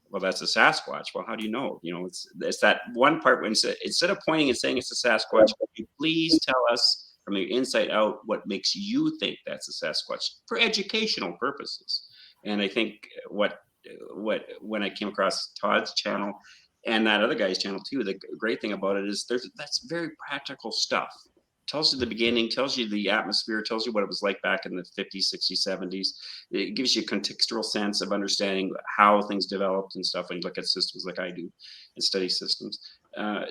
well, that's a Sasquatch. Well, how do you know? It's that one part when instead of pointing and saying it's a Sasquatch, would you please tell us from the inside out what makes you think that's a Sasquatch for educational purposes? And I think when I came across Todd's channel and that other guy's channel too, the great thing about it is that's very practical stuff. Tells you the beginning, tells you the atmosphere, tells you what it was like back in the 50s, 60s, 70s. It gives you a contextual sense of understanding how things developed and stuff, and look at systems like I do and study systems.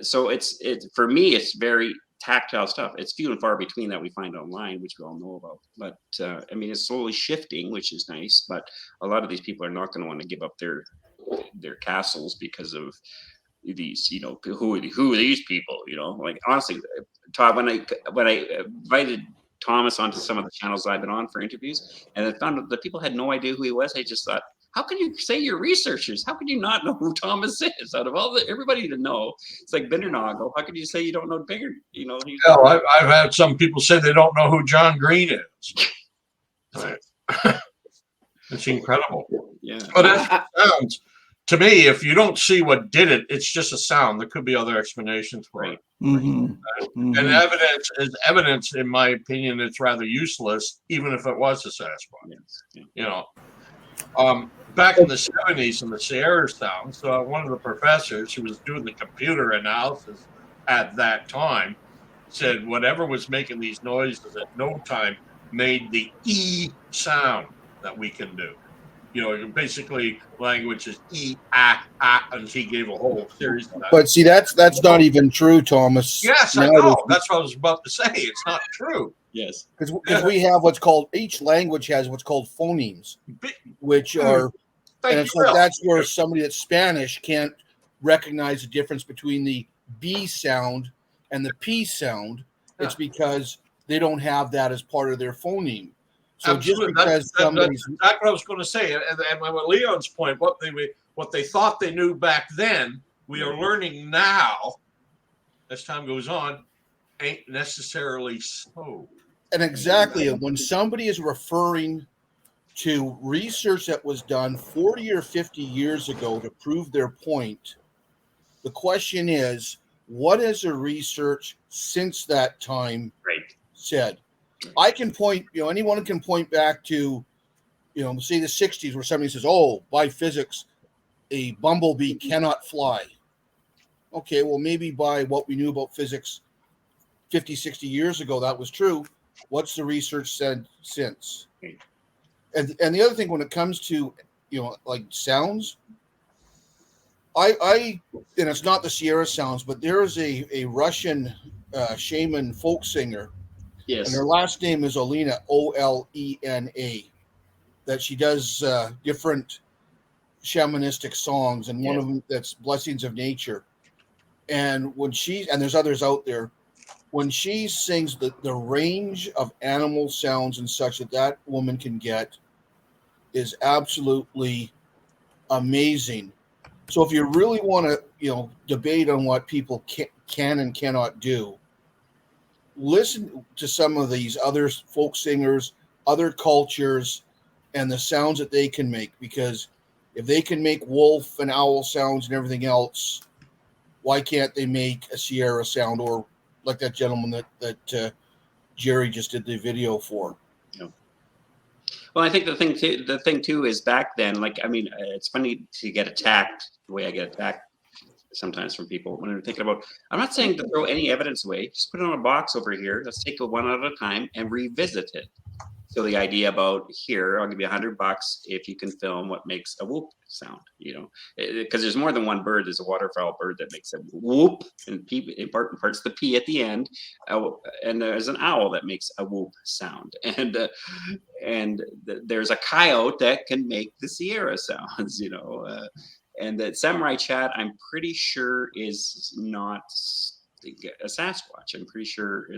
So it's for me, it's very tactile stuff. It's few and far between that we find online, which we all know about. But it's slowly shifting, which is nice. But a lot of these people are not going to want to give up their castles because of these, who are these people, like honestly, Todd, when I invited Thomas onto some of the channels I've been on for interviews, and I found out that people had no idea who he was, I just thought, how can you say you're researchers? How can you not know who Thomas is? Out of everybody to know, it's like Bindernagel. How could you say you don't know Bigger? I've had some people say they don't know who John Green is. It's incredible. Yeah. But it sounds, to me, if you don't see what did it, it's just a sound. There could be other explanations for it. And evidence, in my opinion, it's rather useless, even if it was a Sasquatch. Yes. Back in the 70s in the Sierra sounds, one of the professors who was doing the computer analysis at that time said whatever was making these noises at no time made the E sound that we can do. Basically language is E, and he gave a whole series of that. But see, that's not even true, Thomas. Yes, I know. That's what I was about to say. It's not true. Yes. Because we have what's called, each language has what's called phonemes, which are, and it's like that's where somebody that's Spanish can't recognize the difference between the B sound and the P sound. It's because they don't have that as part of their phoneme. So absolutely. Just because that's exactly what I was going to say. And with Leon's point, what they thought they knew back then, we are learning now, as time goes on, ain't necessarily so. And exactly, when somebody is referring to research that was done 40 or 50 years ago to prove their point, the question is, what has the research since that time said? I can point, anyone can point back to, say the 60s where somebody says, oh, by physics, a bumblebee cannot fly. Okay, well, maybe by what we knew about physics 50, 60 years ago, that was true. What's the research said since? And the other thing, when it comes to, like sounds, I and it's not the Sierra sounds, but there is a Russian shaman folk singer. Yes. And her last name is Olena, Olena, that she does different shamanistic songs, and one of them that's Blessings of Nature. And and there's others out there, when she sings the range of animal sounds and such that woman can get is absolutely amazing. So if you really want to, debate on what people can and cannot do, listen to some of these other folk singers, other cultures, and the sounds that they can make. Because if they can make wolf and owl sounds and everything else, why can't they make a Sierra sound, or like that gentleman that Gerry just did the video for? Yeah. Well, I think the thing too is back then, it's funny to get attacked the way I get attacked sometimes from people when they're thinking about, I'm not saying to throw any evidence away, just put it on a box over here. Let's take it one at a time and revisit it. So the idea about, here, I'll give you $100 if you can film what makes a whoop sound, because there's more than one bird. There's a waterfowl bird that makes a whoop, and parts the P at the end, and there's an owl that makes a whoop sound, and there's a coyote that can make the Sierra sounds, and that Samurai Chat, I'm pretty sure, is not a Sasquatch. I'm pretty sure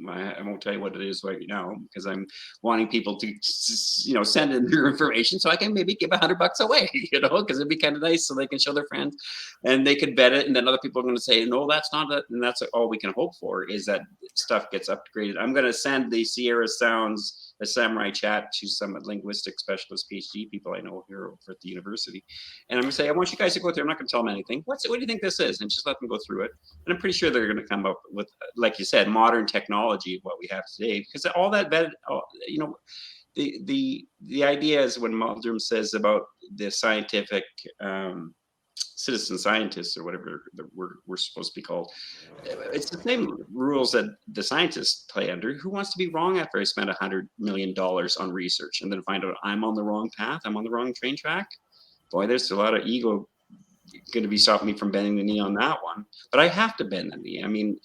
I won't tell you what it is right now, because I'm wanting people to, send in their information so I can maybe give $100 away, because it'd be kind of nice so they can show their friends and they could bet it. And then other people are going to say, no, that's not it. And that's all we can hope for, is that stuff gets upgraded. I'm going to send the Sierra Sounds, a Samurai Chat, to some linguistic specialist PhD people I know here over at the university. And I'm going to say, I want you guys to go through. I'm not going to tell them anything. What do you think this is? And just let them go through it. And I'm pretty sure they're going to come up with, like you said, modern technology of what we have today. Because all that, the idea is when Muldrum says about the scientific citizen scientists, or whatever we're supposed to be called, it's the same rules that the scientists play under. Who wants to be wrong after I spent $100 million on research and then find out I'm on the wrong path, I'm on the wrong train track? Boy, there's a lot of ego going to be stopping me from bending the knee on that one. But I have to bend the knee. I mean,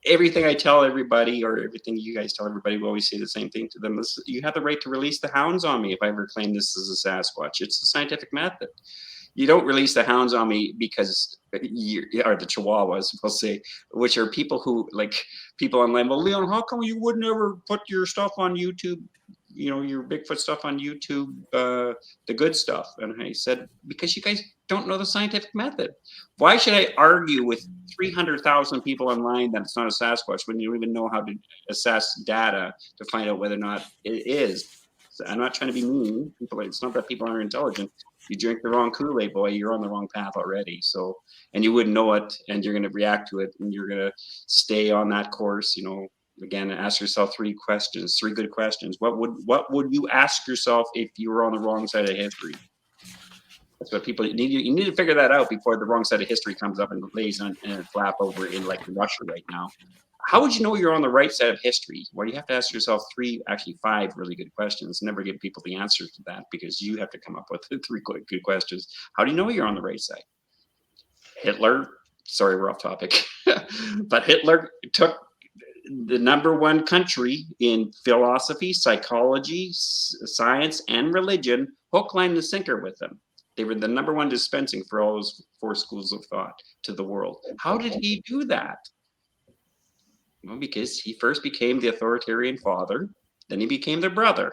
everything I tell everybody, or everything you guys tell everybody, we always say the same thing to them. You have the right to release the hounds on me if I ever claim this is a Sasquatch. It's the scientific method. you don't release the hounds on me because or the Chihuahuas, we'll say, which are people who like people online. Well, Leon, how come you would never put your stuff on YouTube? You know, your Bigfoot stuff on YouTube, the good stuff. And I said, because you guys don't know the scientific method. Why should I argue with 300,000 people online that it's not a Sasquatch when you don't even know how to assess data to find out whether or not it is? So I'm not trying to be mean. It's not that people aren't intelligent. You drink the wrong Kool-Aid, boy, you're on the wrong path already. So, and you wouldn't know it, and you're going to react to it, and you're going to stay on that course. You know, again, ask yourself 3 questions, 3 good questions. What would you ask yourself if you were on the wrong side of history? That's what people need. You need to figure that out before the wrong side of history comes up and lays on and flap over in like Russia right now. How would you know you're on the right side of history? Well, you have to ask yourself 3, actually 5 really good questions. Never give people the answers to that because you have to come up with 3 good questions. How do you know you're on the right side? Hitler, sorry, we're off topic, but Hitler took the #1 country in philosophy, psychology, science, and religion, hook, line, and sinker with them. They were the #1 dispensing for all those 4 schools of thought to the world. How did he do that? Well, because he first became the authoritarian father, then he became their brother,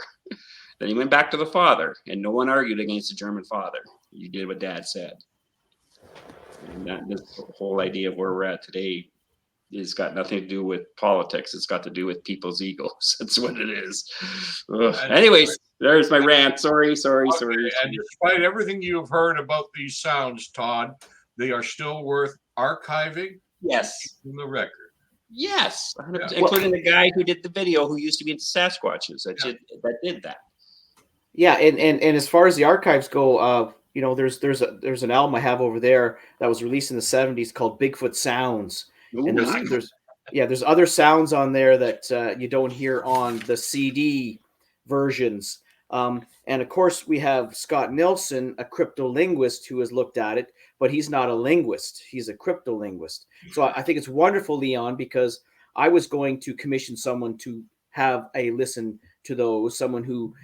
then he went back to the father, and no one argued against the German father. You did what Dad said. And this whole idea of where we're at today has got nothing to do with politics. It's got to do with people's egos. That's what it is. Anyways, there's my rant. Sorry. And despite everything you've heard about these sounds, Todd, they are still worth archiving. Yes. In the record. Yes, 100%, including the guy who did the video who used to be into Sasquatches that did that. Yeah, and as far as the archives go, you know, there's an album I have over there that was released in the 70s called Bigfoot Sounds. Ooh, and nice. there's other sounds on there that you don't hear on the CD versions. And of course, we have Scott Nilsson, a cryptolinguist who has looked at it, but he's not a linguist. He's a cryptolinguist. So I think it's wonderful, Leon, because I was going to commission someone to have a listen to those, someone who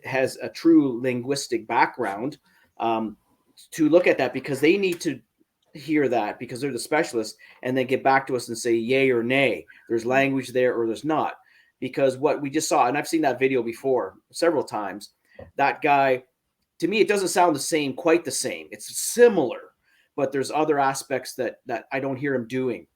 has a true linguistic background, to look at that, because they need to hear that because they're the specialists, and then get back to us and say yay or nay. There's language there or there's not. Because what we just saw, and I've seen that video before several times, that guy, to me, it doesn't sound quite the same. It's similar, but there's other aspects that I don't hear him doing.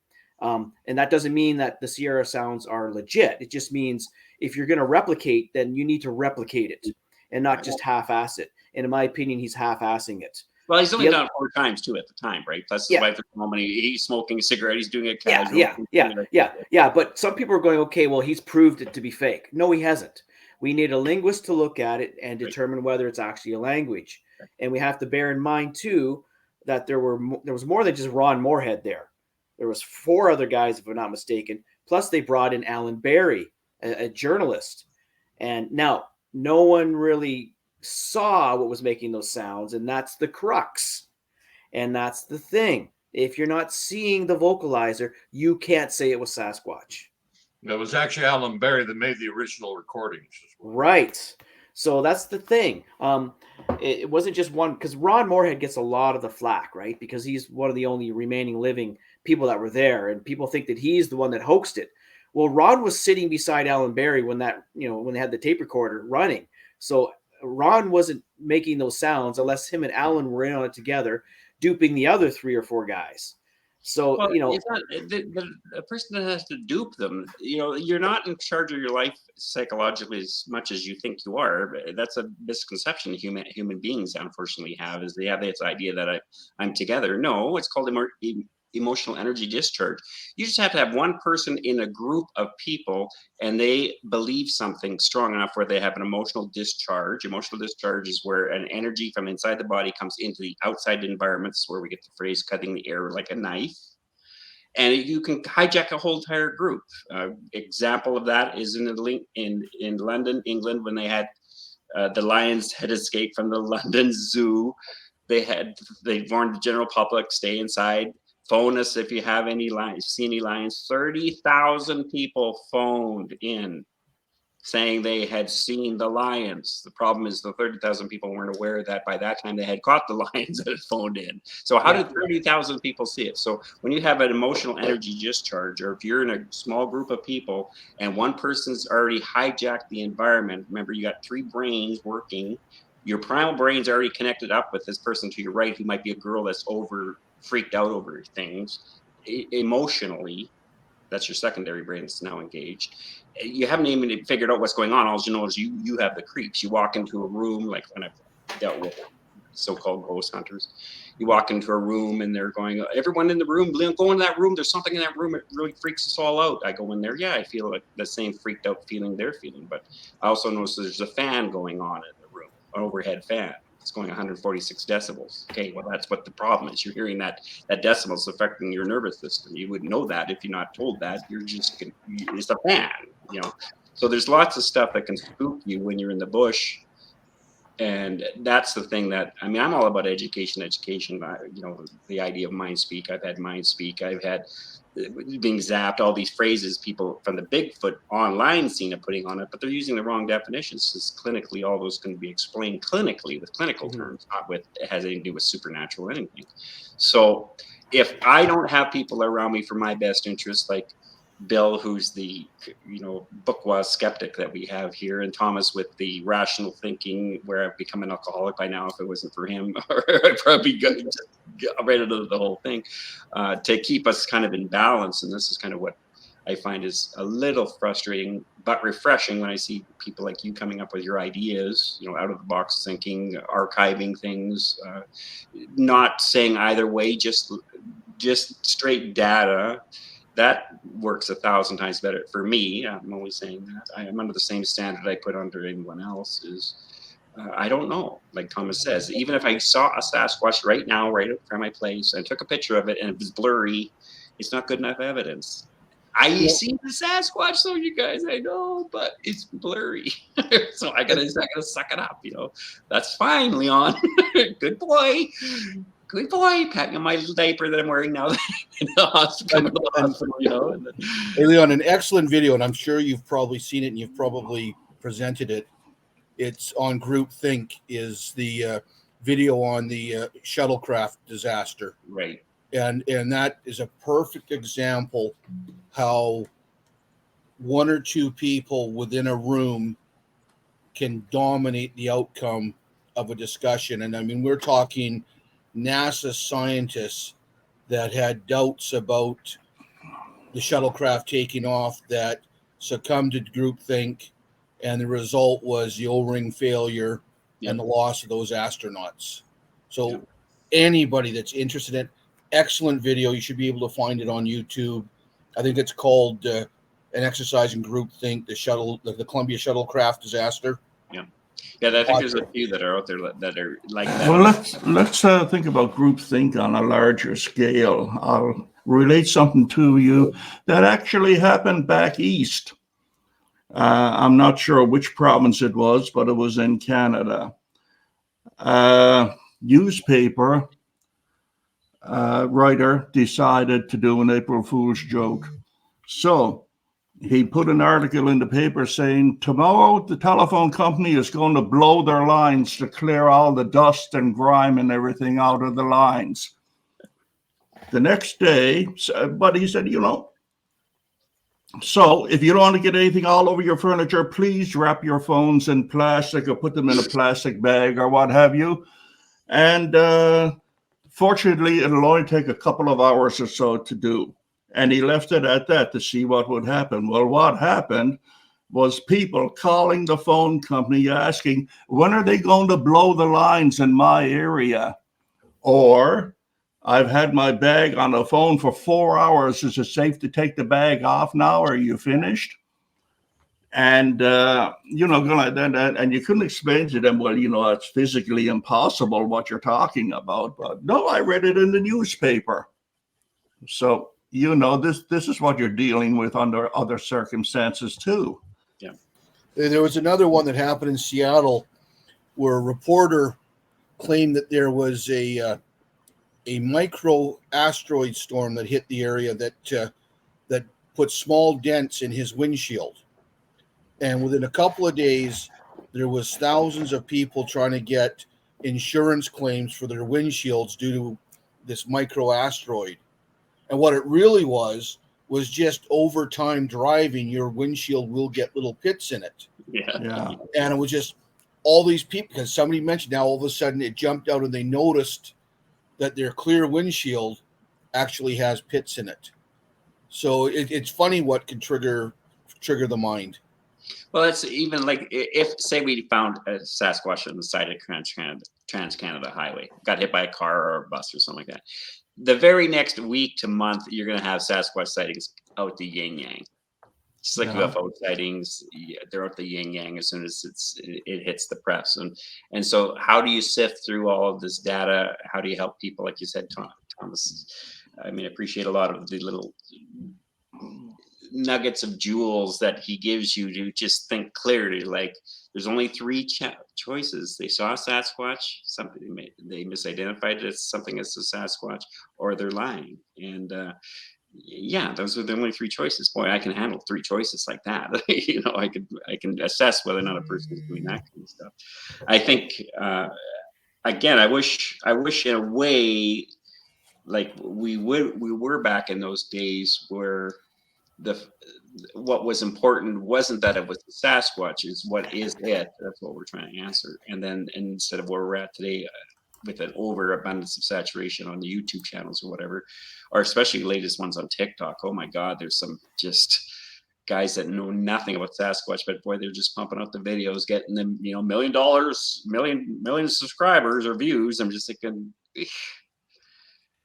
And that doesn't mean that the Sierra sounds are legit. It just means if you're going to replicate, then you need to replicate it and not just half-ass it. And in my opinion, he's half-assing it. Well, he's only done it 4 times too at the time, right? Plus his wife at the moment, he's smoking a cigarette, he's doing it casual. Yeah. But some people are going, okay, well, he's proved it to be fake. No, he hasn't. We need a linguist to look at it and determine whether it's actually a language. And we have to bear in mind too that there was more than just Ron Moorhead there. There was 4 other guys, if I'm not mistaken. Plus they brought in Alan Berry, a journalist. And now no one really saw what was making those sounds, and that's the crux. And that's the thing. If you're not seeing the vocalizer, you can't say it was Sasquatch. It was actually Alan Berry that made the original recordings. Right. So that's the thing. It wasn't just one, because Ron Moorhead gets a lot of the flack, right? Because he's one of the only remaining living people that were there, and people think that he's the one that hoaxed it. Well, Ron was sitting beside Alan Berry when they had the tape recorder running. So Ron wasn't making those sounds unless him and Alan were in on it together, duping the other 3 or 4 guys. So, well, it's not the person that has to dupe them. You're not in charge of your life psychologically as much as you think you are. That's a misconception human beings unfortunately have, is they have this idea that I'm together. No, it's called emotional energy discharge. You just have to have one person in a group of people and they believe something strong enough where they have an emotional discharge. Emotional discharge is where an energy from inside the body comes into the outside environments, where we get the phrase cutting the air like a knife. And you can hijack a whole entire group. Example of that is in London, England, when they had the lions had escaped from the London Zoo. They warned the general public, stay inside. Phone us if you have any lions, see any lions. 30,000 people phoned in saying they had seen the lions. The problem is the 30,000 people weren't aware that by that time they had caught the lions that had phoned in. So how did 30,000 people see it? So when you have an emotional energy discharge, or if you're in a small group of people and one person's already hijacked the environment, remember you got 3 brains working. Your primal brain's already connected up with this person to your right, who might be a girl that's freaked out over things emotionally. That's your secondary brain that's now engaged. You haven't even figured out what's going on. All you know is you have the creeps. You walk into a room, like when I've dealt with so-called ghost hunters. You walk into a room and they're going, everyone in the room, go in that room. There's something in that room. It really freaks us all out. I go in there. Yeah, I feel like the same freaked out feeling they're feeling. But I also notice there's a fan going on in the room, an overhead fan. It's going 146 decibels. Okay, well, that's what the problem is. You're hearing that decibels affecting your nervous system. You wouldn't know that if you're not told that. You're just, it's a fan, you know. So there's lots of stuff that can spook you when you're in the bush. And that's the thing that, I mean, I'm all about education. You know, the idea of mind speak. I've had mind speak. I've had being zapped, all these phrases people from the Bigfoot online scene are putting on it, but they're using the wrong definitions. Because clinically, all those can be explained clinically with clinical terms, not with, it has anything to do with supernatural or anything. So if I don't have people around me for my best interest, like Bill, who's the, you know, Bukwas skeptic that we have here, and Thomas with the rational thinking, where I've become an alcoholic by now. If it wasn't for him, I'd probably get right into the whole thing, to keep us kind of in balance. And this is kind of what I find is a little frustrating, but refreshing when I see people like you coming up with your ideas, you know, out of the box thinking, archiving things, not saying either way, just straight data. That works 1,000 times better for me. I'm only saying that. I am under the same standard I put under anyone else. I don't know. Like Thomas says, even if I saw a Sasquatch right now, right up from my place, and took a picture of it and it was blurry, it's not good enough evidence. I see the Sasquatch, though, you guys, I know, but it's blurry. So I gotta suck it up, you know. That's fine, Leon. Good boy. Good boy, patting on my little diaper that I'm wearing now in the hospital, you know. Hey, Leon, an excellent video, and I'm sure you've probably seen it and you've probably presented it. It's on Groupthink, is the video on the shuttlecraft disaster. Right. And that is a perfect example how one or two people within a room can dominate the outcome of a discussion. And I mean, we're talking NASA scientists that had doubts about the shuttlecraft taking off, that succumbed to groupthink, and the result was the O-ring failure and the loss of those astronauts. So anybody that's interested in, excellent video. You should be able to find it on YouTube. I think it's called An Exercise in Groupthink, the Columbia shuttlecraft disaster. Yeah, I think there's a few that are out there that are like that. Well, let's think about groupthink on a larger scale. I'll relate something to you that actually happened back east. I'm not sure which province it was, but it was in Canada. Newspaper writer decided to do an April Fool's joke. So he put an article in the paper saying, tomorrow the telephone company is going to blow their lines to clear all the dust and grime and everything out of the lines. The next day, but he said, you know, so if you don't want to get anything all over your furniture, please wrap your phones in plastic or put them in a plastic bag or what have you. And fortunately, it'll only take a couple of hours or so to do. And he left it at that to see what would happen. Well, what happened was people calling the phone company asking, when are they going to blow the lines in my area? Or, I've had my bag on the phone for 4 hours. Is it safe to take the bag off now? Are you finished? And, you know, and you couldn't explain to them, well, you know, it's physically impossible what you're talking about. But no, I read it in the newspaper. So, you know, this is what you're dealing with under other circumstances too. Yeah. There was another one that happened in Seattle where a reporter claimed that there was a micro asteroid storm that hit the area that put small dents in his windshield. And within a couple of days, there was thousands of people trying to get insurance claims for their windshields due to this micro asteroid. And what it really was just over time driving, your windshield will get little pits in it. Yeah. And it was just all these people, because somebody mentioned, now all of a sudden it jumped out and they noticed that their clear windshield actually has pits in it. So it's funny what can trigger the mind. Well, it's even like if, say, we found a Sasquatch on the side of Trans-Canada Highway, got hit by a car or a bus or something like that. The very next week to month, you're going to have Sasquatch sightings out the yin yang. Just like UFO sightings, they're out the yin yang as soon as it hits the press. And so how do you sift through all of this data? How do you help people? Like you said, Thomas, I mean, I appreciate a lot of the little nuggets of jewels that he gives you to just think clearly. Like, there's only three choices. They saw a Sasquatch, something they misidentified it as something as a Sasquatch, or they're lying. And yeah, those are the only three choices. Boy, I can handle three choices like that. You know, I can assess whether or not a person is doing that kind of stuff. I think again, I wish in a way, like we were back in those days where what was important wasn't that it was the Sasquatch, is what is it? That's what we're trying to answer. And then instead of where we're at today, with an overabundance of saturation on the YouTube channels or whatever, or especially the latest ones on TikTok. Oh my God, there's some just guys that know nothing about Sasquatch, but boy, they're just pumping out the videos, getting them, you know, $1 million subscribers or views. I'm just thinking,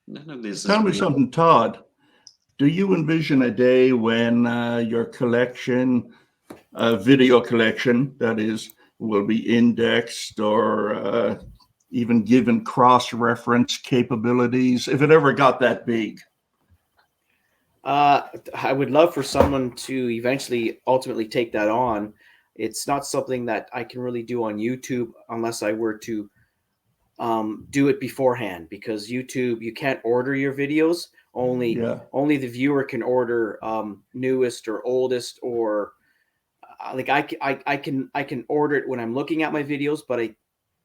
none of this. Tell me something, Todd. Do you envision a day when your collection, video collection, that is, will be indexed or even given cross-reference capabilities, if it ever got that big? I would love for someone to eventually ultimately take that on. It's not something that I can really do on YouTube unless I were to do it beforehand, because YouTube, you can't order your videos. Only the viewer can order newest or oldest, or like I can order it when I'm looking at my videos, but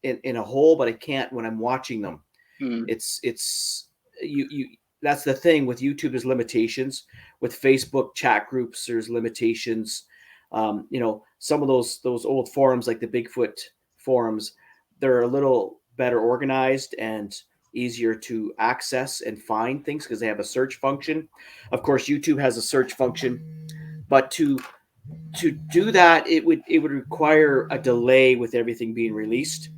in a whole, but I can't when I'm watching them. It's you that's the thing with YouTube, is limitations. With Facebook chat groups, there's limitations. You know, some of those old forums, like the Bigfoot forums, they're a little better organized and easier to access and find things because they have a search function. Of course, YouTube has a search function, but to do that, it would require a delay with everything being released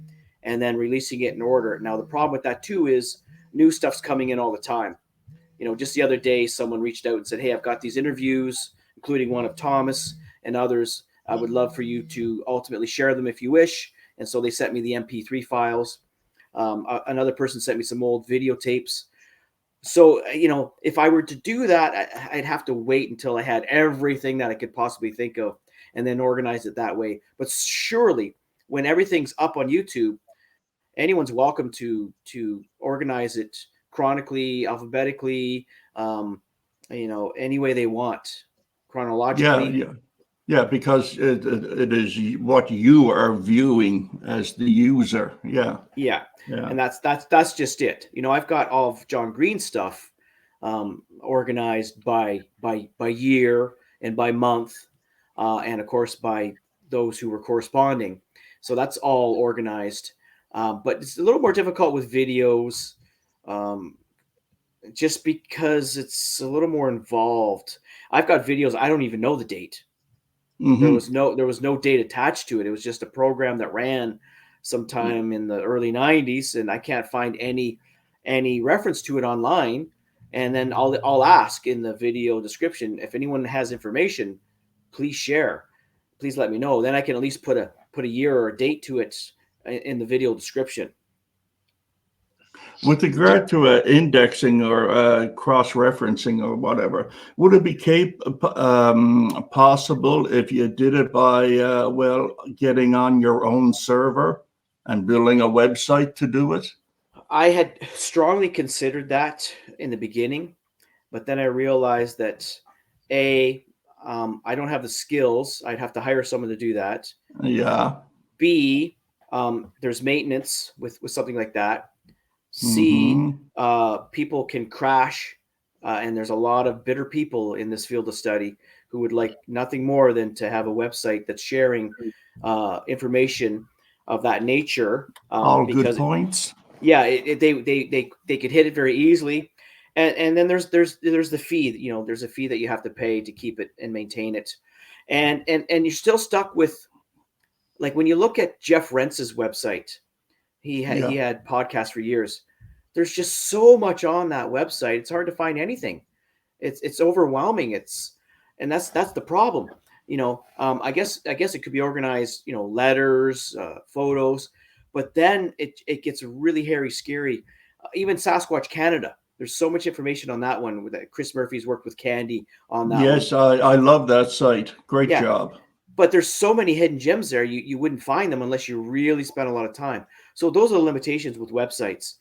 and then releasing it in order. Now, the problem with that too is new stuff's coming in all the time. You know, just the other day, someone reached out and said, "Hey, I've got these interviews, including one of Thomas and others. I would love for you to ultimately share them if you wish." And so they sent me the MP3 files. Another person sent me some old videotapes. So, you know, if I were to do that, I'd have to wait until I had everything that I could possibly think of and then organize it that way. But surely, when everything's up on YouTube, anyone's welcome to organize it chronically, alphabetically, you know, any way they want, chronologically. Yeah, because it is what you are viewing as the user. Yeah. And that's just it. You know, I've got all of John Green's stuff organized by year and by month, and of course by those who were corresponding. So that's all organized. But it's a little more difficult with videos, just because it's a little more involved. I've got videos, I don't even know the date. Mm-hmm. There was no date attached to it. It was just a program that ran sometime in the early 90s, and I can't find any reference to it online. And then I'll ask in the video description, if anyone has information, please share. Please let me know. Then I can at least put a year or a date to it in the video description. With regard to indexing or cross-referencing or whatever, would it be possible if you did it by, getting on your own server and building a website to do it? I had strongly considered that in the beginning, but then I realized that I don't have the skills. I'd have to hire someone to do that. Yeah. B, there's maintenance with something like that. C, people can crash, and there's a lot of bitter people in this field of study who would like nothing more than to have a website that's sharing information of that nature. All good points. Yeah, they could hit it very easily. And then there's the fee. You know, there's a fee that you have to pay to keep it and maintain it, and you're still stuck with, like, when you look at Jeff Rentz's website, he had podcasts for years. There's just so much on that website. It's hard to find anything. It's overwhelming. And that's the problem. You know, I guess it could be organized, you know, letters, photos, but then it gets really hairy, scary. Even Sasquatch Canada. There's so much information on that one. With Chris Murphy's worked with Candy on that. Yes, I love that site. Great job. But there's so many hidden gems there. You wouldn't find them unless you really spent a lot of time. So those are the limitations with websites.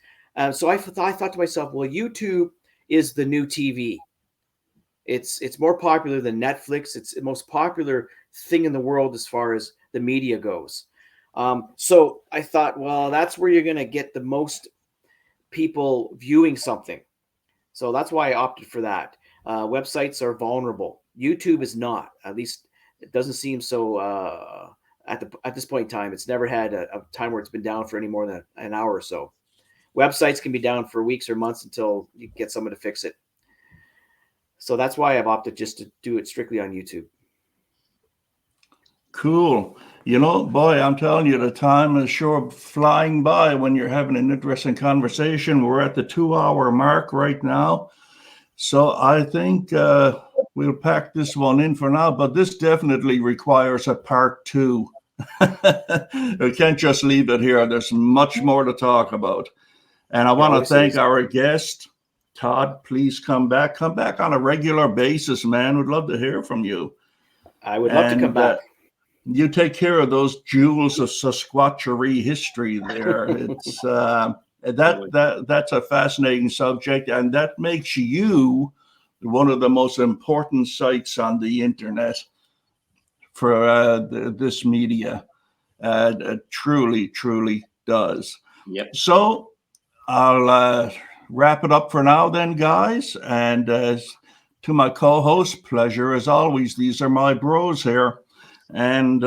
So I thought to myself, well, YouTube is the new TV. It's more popular than Netflix. It's the most popular thing in the world as far as the media goes. So I thought, well, that's where you're going to get the most people viewing something. So that's why I opted for that. Websites are vulnerable. YouTube is not. At least it doesn't seem so at this point in time. It's never had a time where it's been down for any more than an hour or so. Websites can be down for weeks or months until you get someone to fix it. So that's why I've opted just to do it strictly on YouTube. Cool. You know, boy, I'm telling you, the time is sure flying by when you're having an interesting conversation. We're at the 2-hour mark right now. So I think we'll pack this one in for now, but this definitely requires a part 2. We can't just leave it here. There's much more to talk about. And I want to thank our guest, Todd. Please come back. Come back on a regular basis, man. We'd love to hear from you. I would love to come back. You take care of those jewels of Sasquatchery history there. It's that's a fascinating subject, and that makes you one of the most important sites on the internet for this media. Truly does. Yep. So I'll wrap it up for now then, guys. And to my co-host, pleasure as always. These are my bros here. And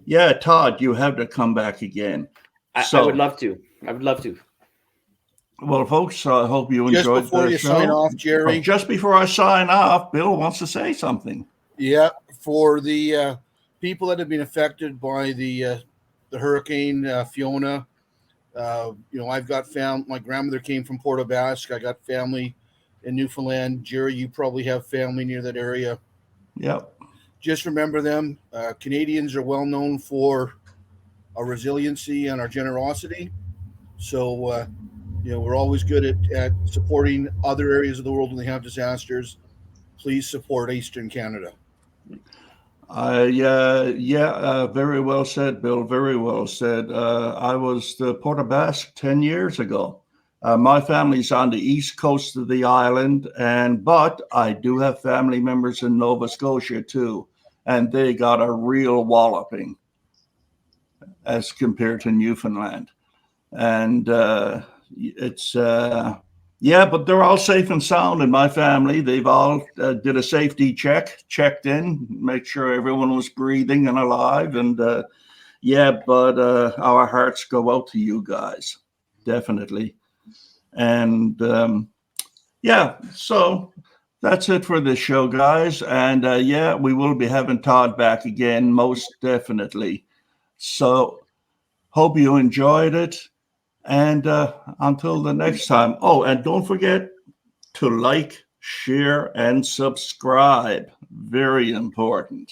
yeah, Todd, you have to come back again. I would love to. Well, folks, I hope you enjoyed the show. Just before you sign off, Gerry. Just before I sign off, Bill wants to say something. Yeah, for the people that have been affected by the hurricane Fiona, I've got my grandmother came from Port aux Basques. I got family in Newfoundland. Gerry, you probably have family near that area. Yep. Just remember them. Canadians are well known for our resiliency and our generosity. So, we're always good at supporting other areas of the world when they have disasters. Please support Eastern Canada. Very well said, Bill. Very well said. I was the Port aux Basques 10 years ago. My family's on the east coast of the island, but I do have family members in Nova Scotia too, and they got a real walloping as compared to Newfoundland. And but they're all safe and sound in my family. They've all did a safety checked in, make sure everyone was breathing and alive. And but our hearts go out to you guys, definitely. And so that's it for this show, guys. And we will be having Todd back again, most definitely. So hope you enjoyed it. And until the next time. Oh, and don't forget to like, share, and subscribe. Very important.